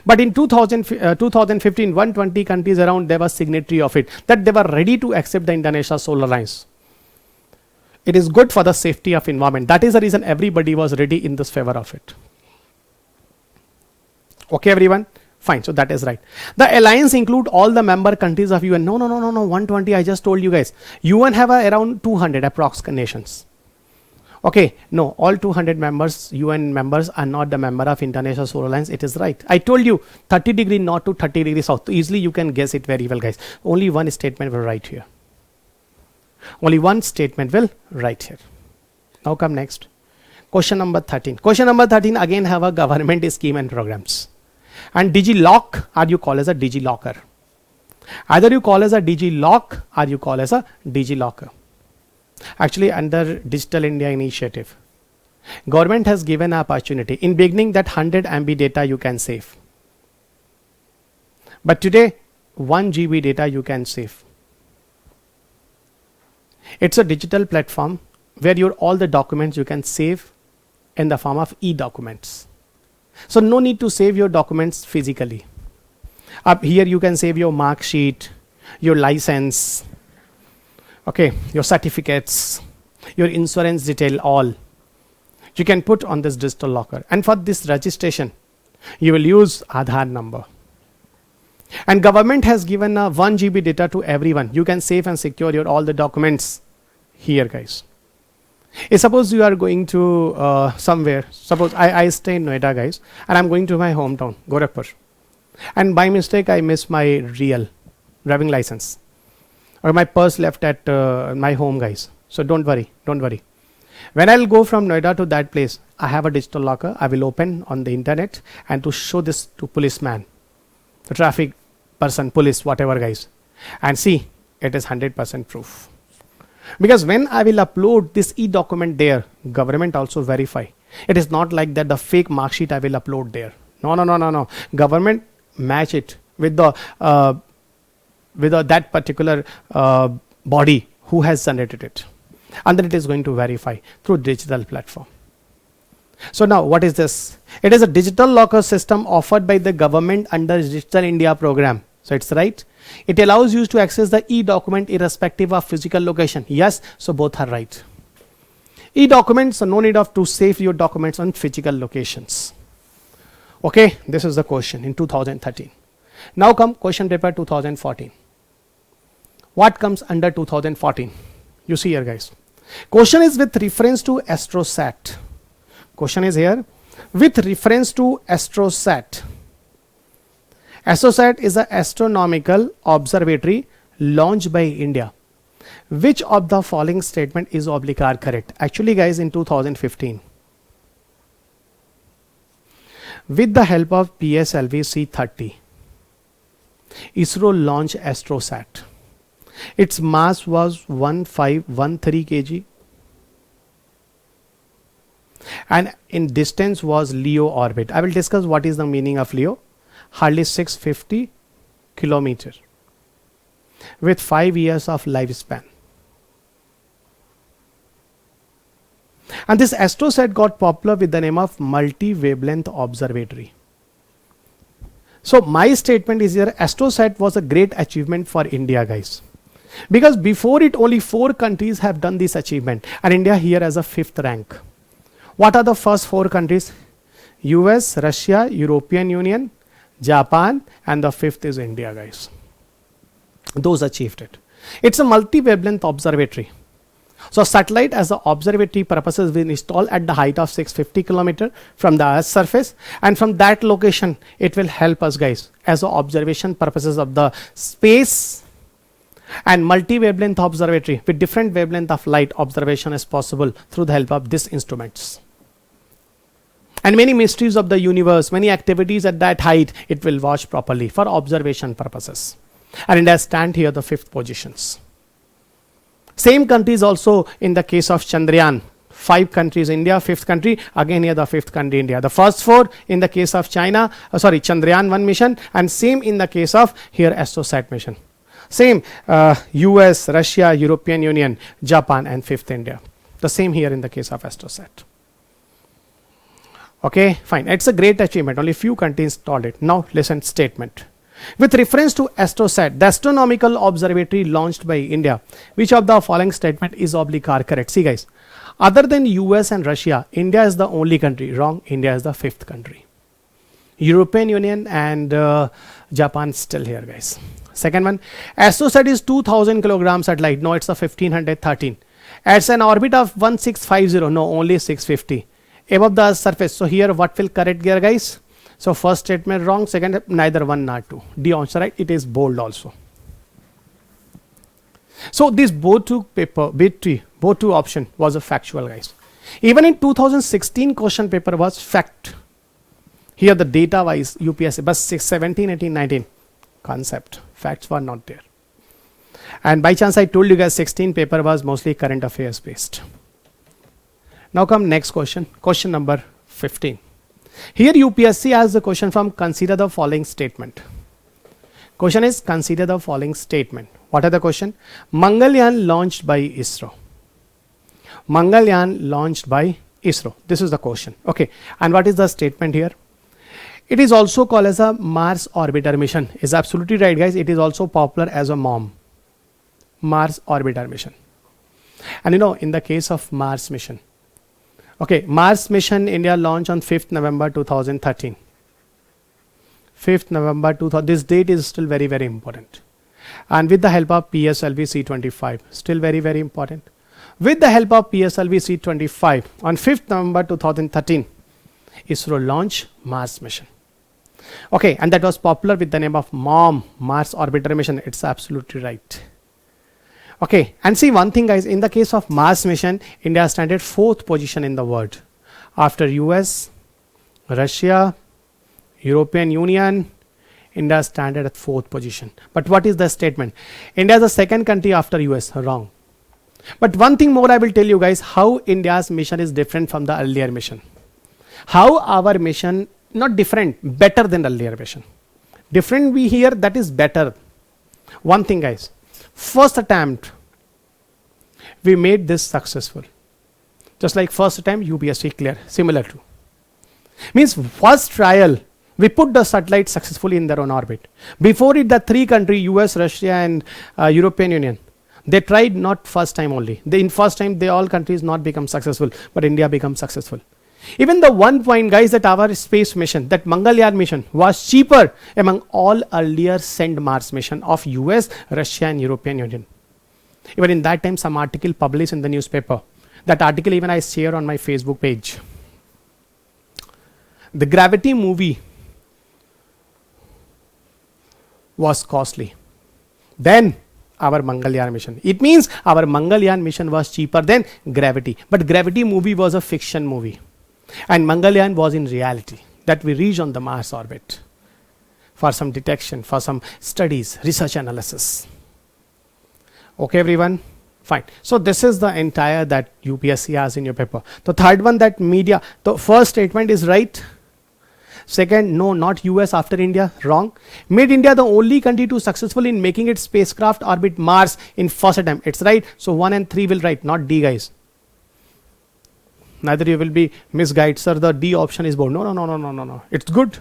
But in 2015, 120 countries around, they were signatory of it, that they were ready to accept the International Solar Alliance. It is good for the safety of environment. That is the reason everybody was ready in this favor of it. Okay, everyone? Fine, so that is right. The alliance include all the member countries of UN. No, 120, I just told you guys. UN have around 200 approx nations. Okay, no, all 200 members, UN members are not the member of International Solar Alliance. It is right. I told you 30 degree north to 30 degrees south. Easily you can guess it very well, guys. Only one statement will write here. Only one statement will write here. Now come next. Question number 13. Question number 13 again have a government scheme and programs. And DigiLock, or you call as a DigiLocker. Either you call as a DigiLock or you call as a DigiLocker. Actually, under Digital India Initiative, government has given an opportunity. In beginning, that 100 MB data you can save. But today, 1 GB data you can save. It's a digital platform where all the documents you can save in the form of e-documents. So no need to save your documents physically. Up here you can save your mark sheet, your license, okay, your certificates, your insurance detail, all. You can put on this digital locker. And for this registration, you will use Aadhaar number. And government has given a 1 GB data to everyone. You can save and secure all the documents here, guys. Suppose you are going to somewhere. Suppose I stay in Noida, guys, and I'm going to my hometown, Gorakhpur. And by mistake, I miss my real driving license. Or my purse left at my home, guys. So don't worry. When I'll go from Noida to that place, I have a digital locker. I will open on the internet and to show this to policeman, the traffic person, police, whatever, guys, and see it is 100% proof. Because when I will upload this e-document there, government also verify. It is not like that the fake mark sheet I will upload there. No. Government match it with the that particular body who has generated it, and then it is going to verify through digital platform. So now what is this? It is a digital locker system offered by the government under Digital India program. So it's right. It allows you to access the e-document irrespective of physical location. Yes, so both are right. E-documents, so no need to save your documents on physical locations. Okay, this is the question in 2013. Now come question paper 2014. What comes under 2014? You see here, guys. Question is with reference to AstroSat. Question is here with reference to AstroSat. ASTROSAT is an astronomical observatory launched by India. Which of the following statement is oblique are correct? Actually, guys, in 2015, with the help of PSLV C-30, ISRO launched ASTROSAT. Its mass was 1513 kg and in distance was LEO orbit. I will discuss what is the meaning of LEO. Hardly 650 kilometer with 5 years of lifespan. And this ASTROSAT got popular with the name of multi-wavelength observatory. So my statement is here, ASTROSAT was a great achievement for India, guys. Because before it, only 4 countries have done this achievement, and India here as a 5th rank. What are the first 4 countries? US, Russia, European Union, Japan, and the 5th is India, guys. Those achieved it. It's a multi-wavelength observatory. So satellite as the observatory purposes will install at the height of 650 km from the Earth's surface, and from that location it will help us, guys, as the observation purposes of the space. And multi-wavelength observatory with different wavelength of light observation is possible through the help of these instruments. And many mysteries of the universe, many activities at that height, it will watch properly for observation purposes. And India stand here the 5th positions. Same countries also in the case of Chandrayaan. 5 countries India, 5th country, again here the 5th country India. The first 4 in the case of Chandrayaan 1 mission, and same in the case of here ASTROSAT mission. Same US, Russia, European Union, Japan, and 5th India. The same here in the case of ASTROSAT. Okay, fine. It's a great achievement. Only few countries installed it. Now listen statement. With reference to ASTROSAT, the astronomical observatory launched by India, which of the following statement is oblique are correct? See, guys, other than US and Russia, India is the only country. Wrong. India is the 5th country. European Union and Japan still here, guys. Second one, ASTROSAT is 2000 kilogram satellite. No, it's a 1513. It's an orbit of 1650. No, only 650 above the surface. So here what will correct here, guys? So first statement wrong, second neither 1 nor 2. D answer right, it is bold also. So this both two option was a factual, guys. Even in 2016 question paper was fact. Here the data wise UPSC, but 17, 18, 19 concept. Facts were not there. And by chance I told you guys 16 paper was mostly current affairs based. Now come next question, question number 15. Here UPSC asks the question from consider the following statement. Question is consider the following statement. What are the question? Mangalyaan launched by ISRO. Mangalyaan launched by ISRO. This is the question. Okay. And what is the statement here? It is also called as a Mars orbiter mission. Is absolutely right, guys. It is also popular as a MOM. Mars orbiter mission. And you know, in the case of Mars mission. Okay, Mars mission India launched on 5th November 2013. 5th November 2000. This date is still very, very important. And with the help of PSLV C-25, still very, very important. With the help of PSLV C-25, on 5th November 2013, ISRO launched Mars mission. Okay, and that was popular with the name of MOM, Mars orbiter mission. It's absolutely right. Okay, and see one thing, guys, in the case of Mars mission, India stands at 4th position in the world. After US, Russia, European Union, India stands at 4th position. But what is the statement? India is the 2nd country after US. Wrong. But one thing more I will tell you, guys, how India's mission is different from the earlier mission. How our mission, not different, better than the earlier mission. Different we hear, that is better. One thing, guys. First attempt, we made this successful. Just like first attempt, UPSC clear, similar to. Means first trial, we put the satellite successfully in their own orbit. Before it, the 3 countries, US, Russia and European Union, they tried not first time only. In first time, they all countries not become successful, but India become successful. Even the one point, guys, that our space mission, that Mangalyaan mission was cheaper among all earlier sent Mars mission of US, Russia and European Union. Even in that time, some article published in the newspaper. That article even I share on my Facebook page. The Gravity movie was costly than our Mangalyaan mission. It means our Mangalyaan mission was cheaper than Gravity. But Gravity movie was a fiction movie. And Mangalyaan was in reality, that we reach on the Mars orbit for some detection, for some studies, research analysis. Okay, everyone? Fine. So this is the entire that UPSC has in your paper. The third one, that media, the first statement is right. Second, no, not US after India, wrong. Made India the only country to successful in making its spacecraft orbit Mars in first attempt. It's right. So 1 and 3 will write, not D, guys. Neither you will be misguided, sir. The D option is bold. No. It's good.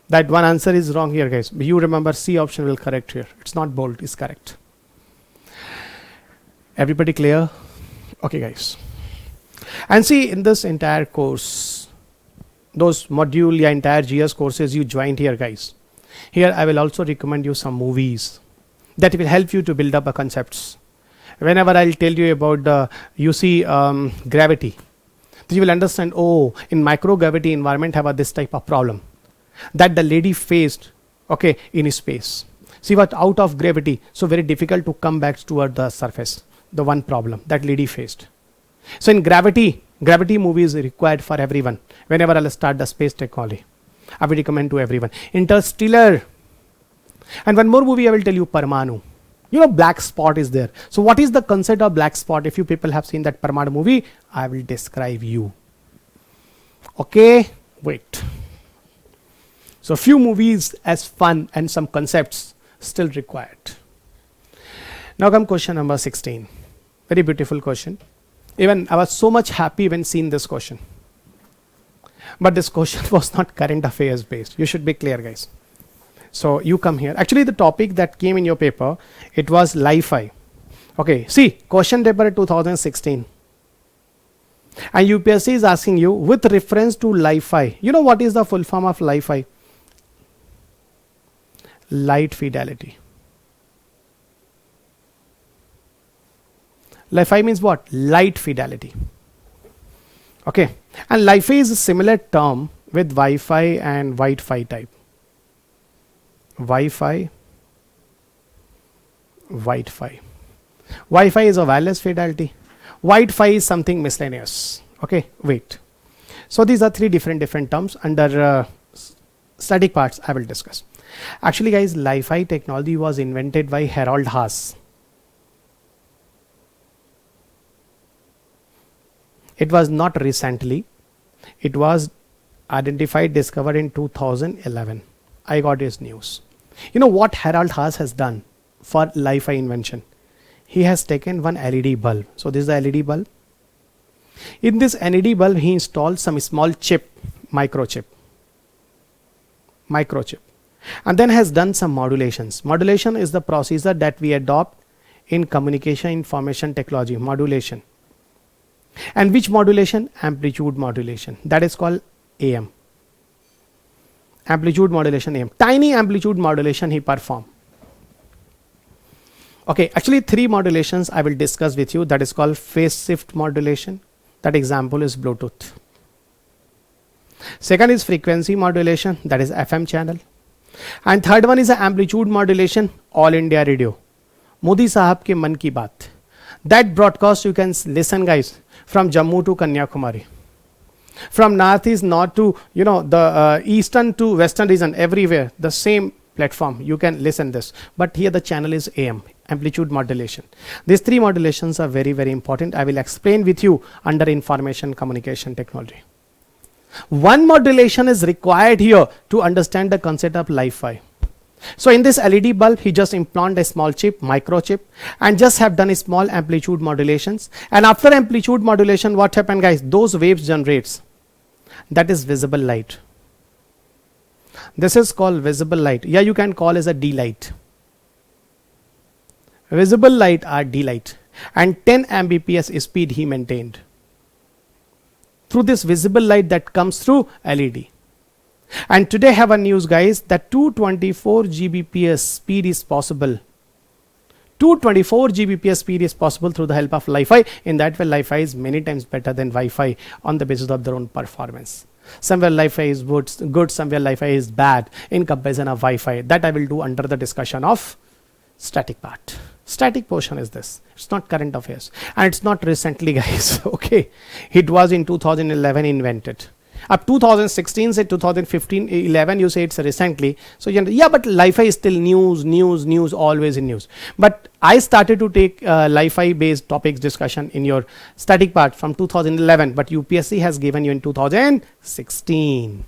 That one answer is wrong here, guys. You remember C option will correct here. It's not bold, it's correct. Everybody clear? Okay, guys. And see, in this entire course, those module, entire GS courses you joined here, guys. Here I will also recommend you some movies that will help you to build up a concepts. Whenever I'll tell you about the, you see gravity, you will understand, oh, in microgravity environment have a this type of problem that the lady faced, okay, in space. See what out of gravity, so very difficult to come back toward the surface. The one problem that lady faced. So in gravity movie is required for everyone. Whenever I'll start the space technology, I will recommend to everyone. Interstellar. And one more movie I will tell you, Parmanu. You know, black spot is there. So what is the concept of black spot? If you people have seen that Parmanu movie, I will describe you. Okay, wait. So few movies as fun and some concepts still required. Now come question number 16. Very beautiful question. Even I was so much happy when seeing this question. But this question was not current affairs based. You should be clear, guys. So you come here. Actually, the topic that came in your paper, it was Li-Fi. Okay, see, question paper 2016. And UPSC is asking you with reference to Li-Fi. You know what is the full form of Li-Fi? Light fidelity. Li-Fi means what? Light fidelity. Okay. And Li-Fi is a similar term with Wi-Fi and Wi-Fi type. Wi-Fi, Wi-Fi. Wi-Fi is a wireless fidelity. Wi-Fi is something miscellaneous. Okay, wait. So these are three different terms under static parts I will discuss. Actually, guys, Li-Fi technology was invented by Harold Haas. It was not recently. It was identified, discovered in 2011. I got his news. You know what Harold Haas has done for Li-Fi invention? He has taken one LED bulb. So this is the LED bulb. In this LED bulb, he installed some small chip, microchip. And then has done some modulations. Modulation is the procedure that we adopt in communication information technology, modulation. And which modulation? Amplitude modulation. That is called AM. Amplitude modulation, AM. Tiny amplitude modulation he performed. Okay, actually three modulations I will discuss with you. That is called phase shift modulation. That example is Bluetooth. Second is frequency modulation. That is FM channel. And third one is a amplitude modulation, All India Radio. Modi Sahab ke Man Ki Baat. That broadcast you can listen, guys, from Jammu to Kanyakumari. From northeast north to, you know, the eastern to western region, everywhere, the same platform, you can listen this. But here the channel is AM, amplitude modulation. These three modulations are very, very important. I will explain with you under information communication technology. One modulation is required here to understand the concept of Li-Fi. So in this LED bulb, he just implanted a small chip, microchip, and just have done a small amplitude modulations. And after amplitude modulation, what happened, guys? Those waves generates. That is visible light. This is called visible light. Yeah, you can call as a D light. Visible light are D light. And 10 Mbps speed he maintained. Through this visible light that comes through LED. And today have a news, guys, that 224 Gbps speed is possible. 224 Gbps speed is possible through the help of Li-Fi. In that way, Li-Fi is many times better than Wi-Fi on the basis of their own performance. Somewhere Wi-Fi is good, somewhere Wi-Fi is bad in comparison of Wi-Fi. That I will do under the discussion of static part. Static portion is this. It's not current affairs, and it's not recently, guys. Okay, it was in 2011 invented. Up 2016, say 2015, 11, you say it's recently. So yeah, but Wi-Fi is still news, always in news. But I started to take Wi-Fi based topics discussion in your static part from 2011, but UPSC has given you in 2016.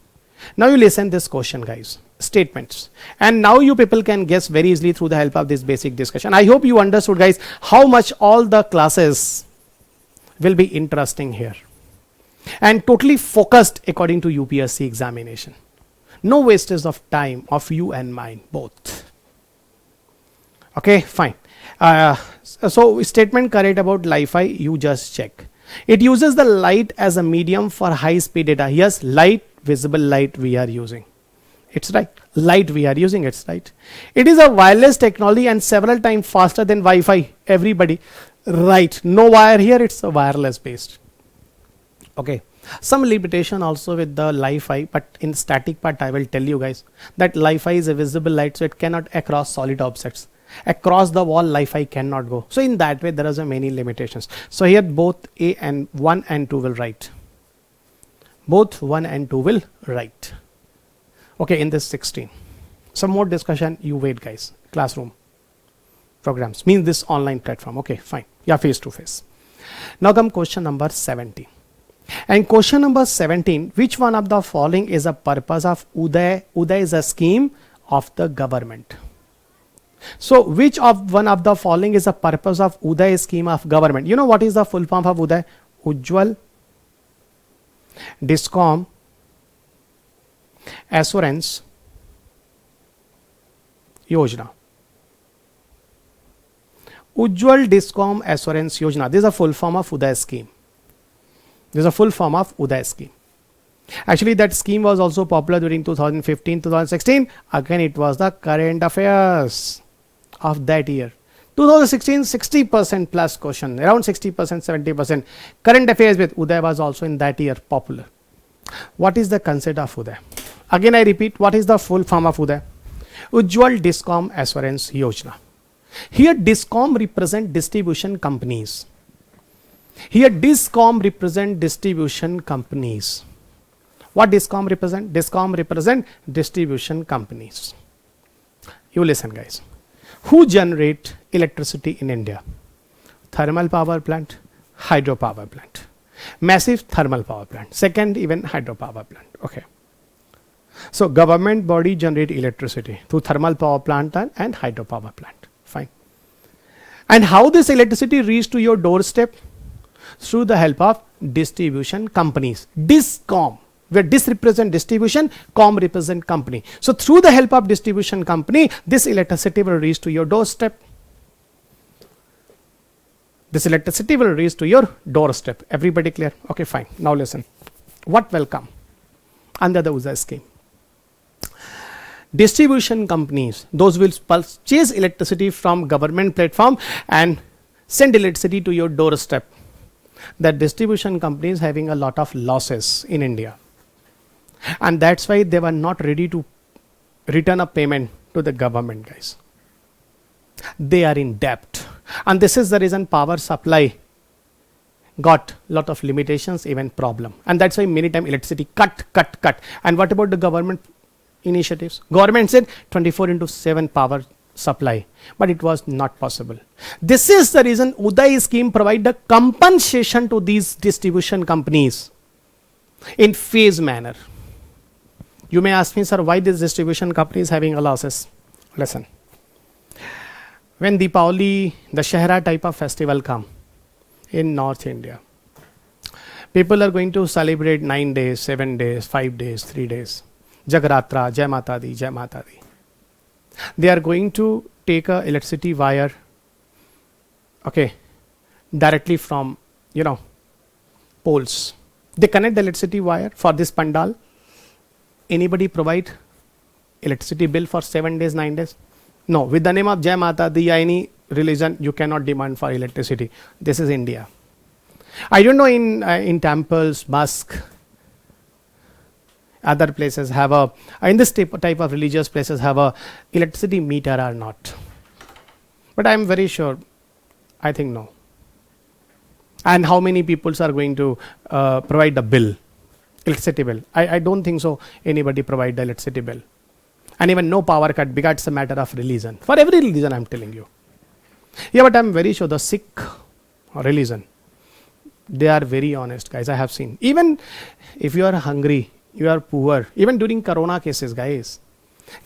Now you listen this question, guys. Statements, and now you people can guess very easily through the help of this basic discussion. I hope you understood, guys, how much all the classes will be interesting here and totally focused according to UPSC examination. No wastage of time of you and mine both. Okay, fine. So statement correct about Wi-Fi, you just check. It uses the light as a medium for high speed data. Yes, light, visible light we are using. It's right. Light we are using, it's right. It is a wireless technology and several times faster than Wi-Fi. Everybody, right. No wire here, it's a wireless based. Okay. Some limitation also with the Wi-Fi, but in static part I will tell you guys that Wi-Fi is a visible light, so it cannot across solid objects. Across the wall Wi-Fi cannot go. So in that way there are many limitations. So here both A and 1 and 2 will write. Both 1 and 2 will write. Okay, in this 16. Some more discussion, you wait, guys. Classroom programs means this online platform. Okay, fine. Yeah, face to face. Now come question number 17. And question number 17, which one of the following is a purpose of Uday? Uday is a scheme of the government. So which of one of the following is a purpose of Uday scheme of government? You know what is the full form of Uday? Ujjwal Discom Assurance Yojana. Ujjwal Discom Assurance Yojana. This is a full form of Uday scheme. This is a full form of Uday scheme. Actually, that scheme was also popular during 2015, 2016. Again, it was the current affairs of that year. 2016, 60% plus question, around 60%, 70%. Current affairs with Uday was also in that year popular. What is the concept of Uday? Again, I repeat, what is the full form of Uday? Ujjwal Discom Assurance Yojana. Here, Discom represent distribution companies. Here, Discom represent distribution companies. What Discom represent? Discom represent distribution companies. You listen, guys. Who generate electricity in India? Thermal power plant, hydropower plant. Massive thermal power plant. Second, even hydropower plant. Okay. So government body generate electricity through thermal power plant and hydropower plant. Fine. And how this electricity reach to your doorstep? Through the help of distribution companies. Discom, where dis represent distribution, com represent company. So through the help of distribution company, this electricity will reach to your doorstep. This electricity will reach to your doorstep. Everybody clear? Okay, fine. Now listen. What will come under the Uday scheme? Distribution companies, those will purchase electricity from government platform and send electricity to your doorstep. That distribution companies having a lot of losses in India, and that's why they were not ready to return a payment to the government, guys. They are in debt, and this is the reason power supply got lot of limitations, even problem, and that's why many time electricity cut. And what about the government initiatives? Government said 24/7 power supply, but it was not possible. This is the reason Uday scheme provide the compensation to these distribution companies in phase manner. You may ask me, sir, why this distribution company is having a losses? Listen. When Deepavali, the Shahra type of festival come in North India, people are going to celebrate 9 days, 7 days, 5 days, 3 days. Jagratra, Jai Mata Di, Jai Mata Di. They are going to take a electricity wire, okay, directly from, poles. They connect the electricity wire for this pandal. Anybody provide electricity bill for 7 days, 9 days? No. With the name of Jai Mata Di, any religion, you cannot demand for electricity. This is India. I don't know in temples, mosque, other places have a, in this type of religious places have a electricity meter or not. But I am very sure, I think no. And how many people are going to provide the bill, electricity bill? I don't think so anybody provide the electricity bill. And even no power cut, because it's a matter of religion. For every religion I'm telling you. Yeah, but I'm very sure the Sikh religion, they are very honest, guys. I have seen. Even if you are hungry, you are poor, even during corona cases, guys,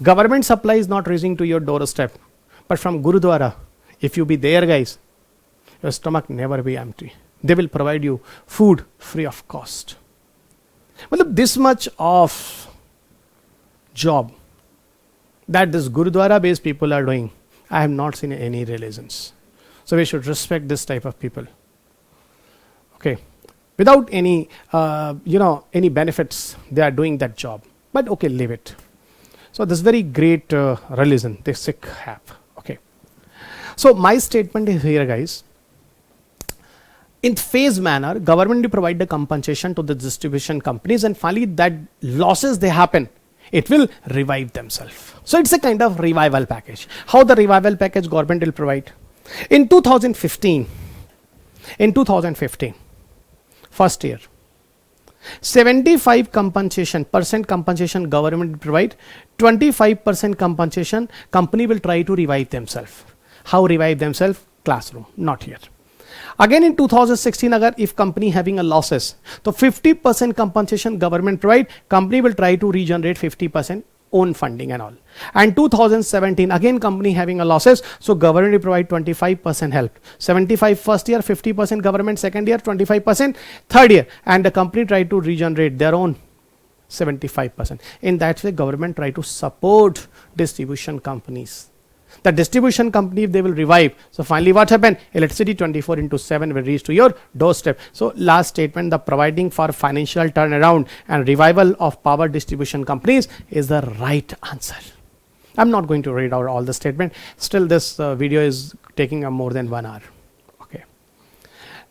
government supply is not reaching to your doorstep. But from Gurudwara, if you be there, guys, your stomach never be empty. They will provide you food free of cost. Well, this much of job that this Gurudwara based people are doing, I have not seen any religions. So we should respect this type of people. Okay, without any any benefits, they are doing that job. But okay, leave it. So this very great religion they Sikh have. Okay, so my statement is here, guys. In phase manner, government will provide the compensation to the distribution companies, and finally that losses they happen, it will revive themselves. So it's a kind of revival package. How the revival package government will provide? In 2015, first year, 75% compensation government will provide, 25% compensation company will try to revive themselves. How revive themselves? Classroom, not here. Again in 2016, if company having a losses, so 50% compensation government provide, company will try to regenerate 50% own funding and all. And 2017, again company having a losses, so government will provide 25% help. 75 first year, 50% government second year, 25% third year, and the company try to regenerate their own 75%. In that way, government try to support distribution companies. The distribution company, if they will revive, so finally what happened? Electricity 24/7 will reach to your doorstep. So last statement, the providing for financial turnaround and revival of power distribution companies is the right answer. I'm not going to read out all the statement. Still this video is taking more than 1 hour. Okay.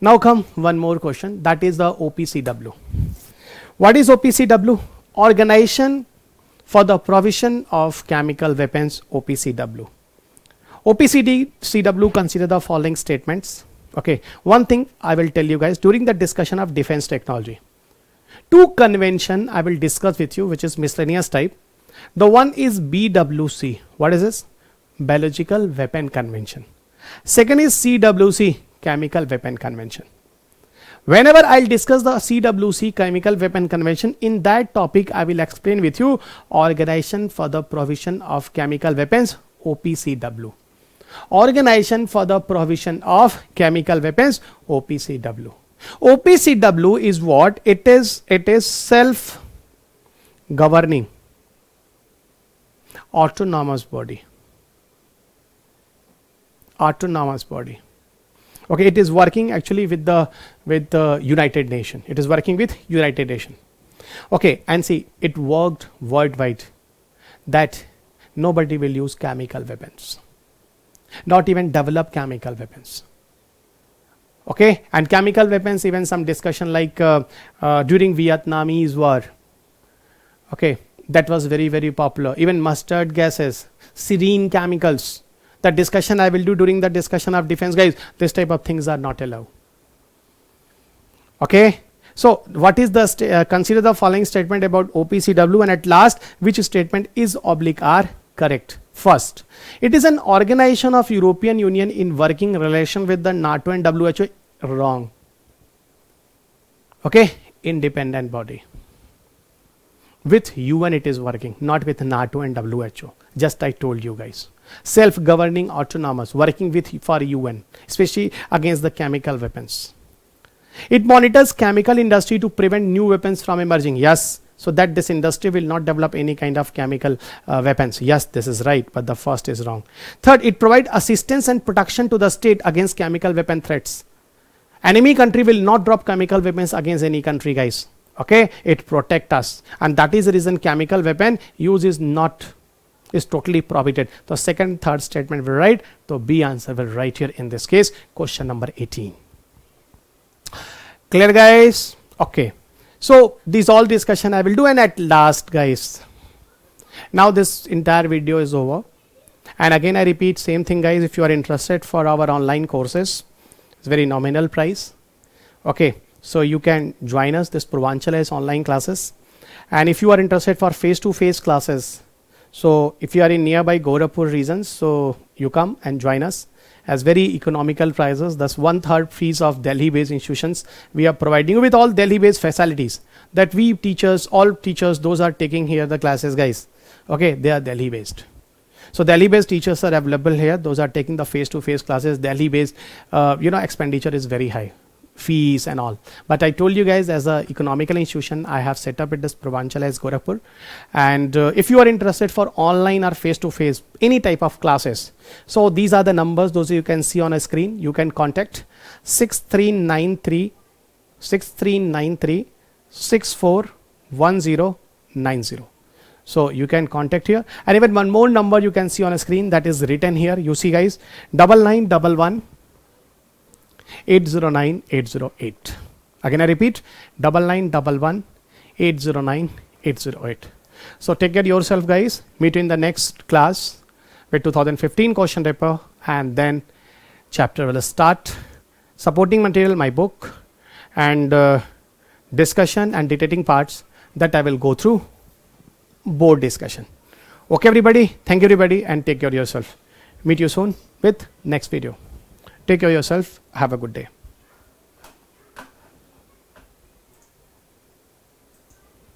Now come one more question, that is the OPCW. What is OPCW? Organization for the Provision of Chemical Weapons, OPCW. OPCW consider the following statements. Okay, one thing I will tell you guys during the discussion of defense technology. 2 convention I will discuss with you, which is miscellaneous type. The one is BWC. What is this? Biological Weapon Convention. Second is CWC, Chemical Weapon Convention. Whenever I'll discuss the CWC, Chemical Weapon Convention, in that topic I will explain with you Organization for the Provision of Chemical Weapons, OPCW. Organization for the Provision of Chemical Weapons, OPCW. OPCW is what? It is self-governing, autonomous body. Autonomous body. Okay, it is working actually with the United Nations. It is working with United Nations. Okay, and see, it worked worldwide that nobody will use chemical weapons, not even develop chemical weapons. Okay, and chemical weapons, even some discussion like during Vietnamese war. Okay, that was very, very popular. Even mustard gases, serine chemicals. The discussion I will do during the discussion of defense, guys. This type of things are not allowed. Okay, so what is the consider the following statement about OPCW, and at last which statement is oblique are correct. First, it is an organization of European Union in working relation with the NATO and WHO. Wrong. Okay, independent body. With UN it is working, not with NATO and WHO. Just I told you guys. Self-governing, autonomous, working with for UN, especially against the chemical weapons. It monitors chemical industry to prevent new weapons from emerging. Yes, so that this industry will not develop any kind of chemical weapons. Yes, this is right, but the first is wrong. Third, it provides assistance and protection to the state against chemical weapon threats. Enemy country will not drop chemical weapons against any country, guys. Okay, it protect us, and that is the reason chemical weapon use is totally prohibited. The second, third statement will write. So B answer will write here in this case. Question number 18. Clear, guys? Okay. So this all discussion I will do, and at last guys, now this entire video is over, and again I repeat same thing guys, if you are interested for our online courses, it's very nominal price. Okay, so you can join us this Purvanchal AIS online classes. And if you are interested for face-to-face classes, so if you are in nearby Gorakhpur regions, so you come and join us as very economical prices. That's 1/3 fees of Delhi-based institutions. We are providing you with all Delhi-based facilities that we teachers, all teachers, those are taking here the classes guys. Okay, they are Delhi-based. So Delhi-based teachers are available here. Those are taking the face-to-face classes. Delhi-based, expenditure is very high, fees and all. But I told you guys, as a economical institution, I have set up at this Purvanchal AIS Gorakhpur. And if you are interested for online or face-to-face, any type of classes, so these are the numbers. Those you can see on a screen. You can contact 6393 641090. So you can contact here, and even one more number you can see on a screen that is written here. You see guys, 9911 809 808. Again I repeat, 9911 809 808. So take care yourself guys. Meet you in the next class with 2015 question paper, and then chapter will start. Supporting material, my book, and discussion and dictating parts that I will go through. Board discussion. Okay everybody, thank you everybody, and take care of yourself. Meet you soon with next video. Take care of yourself. Have a good day.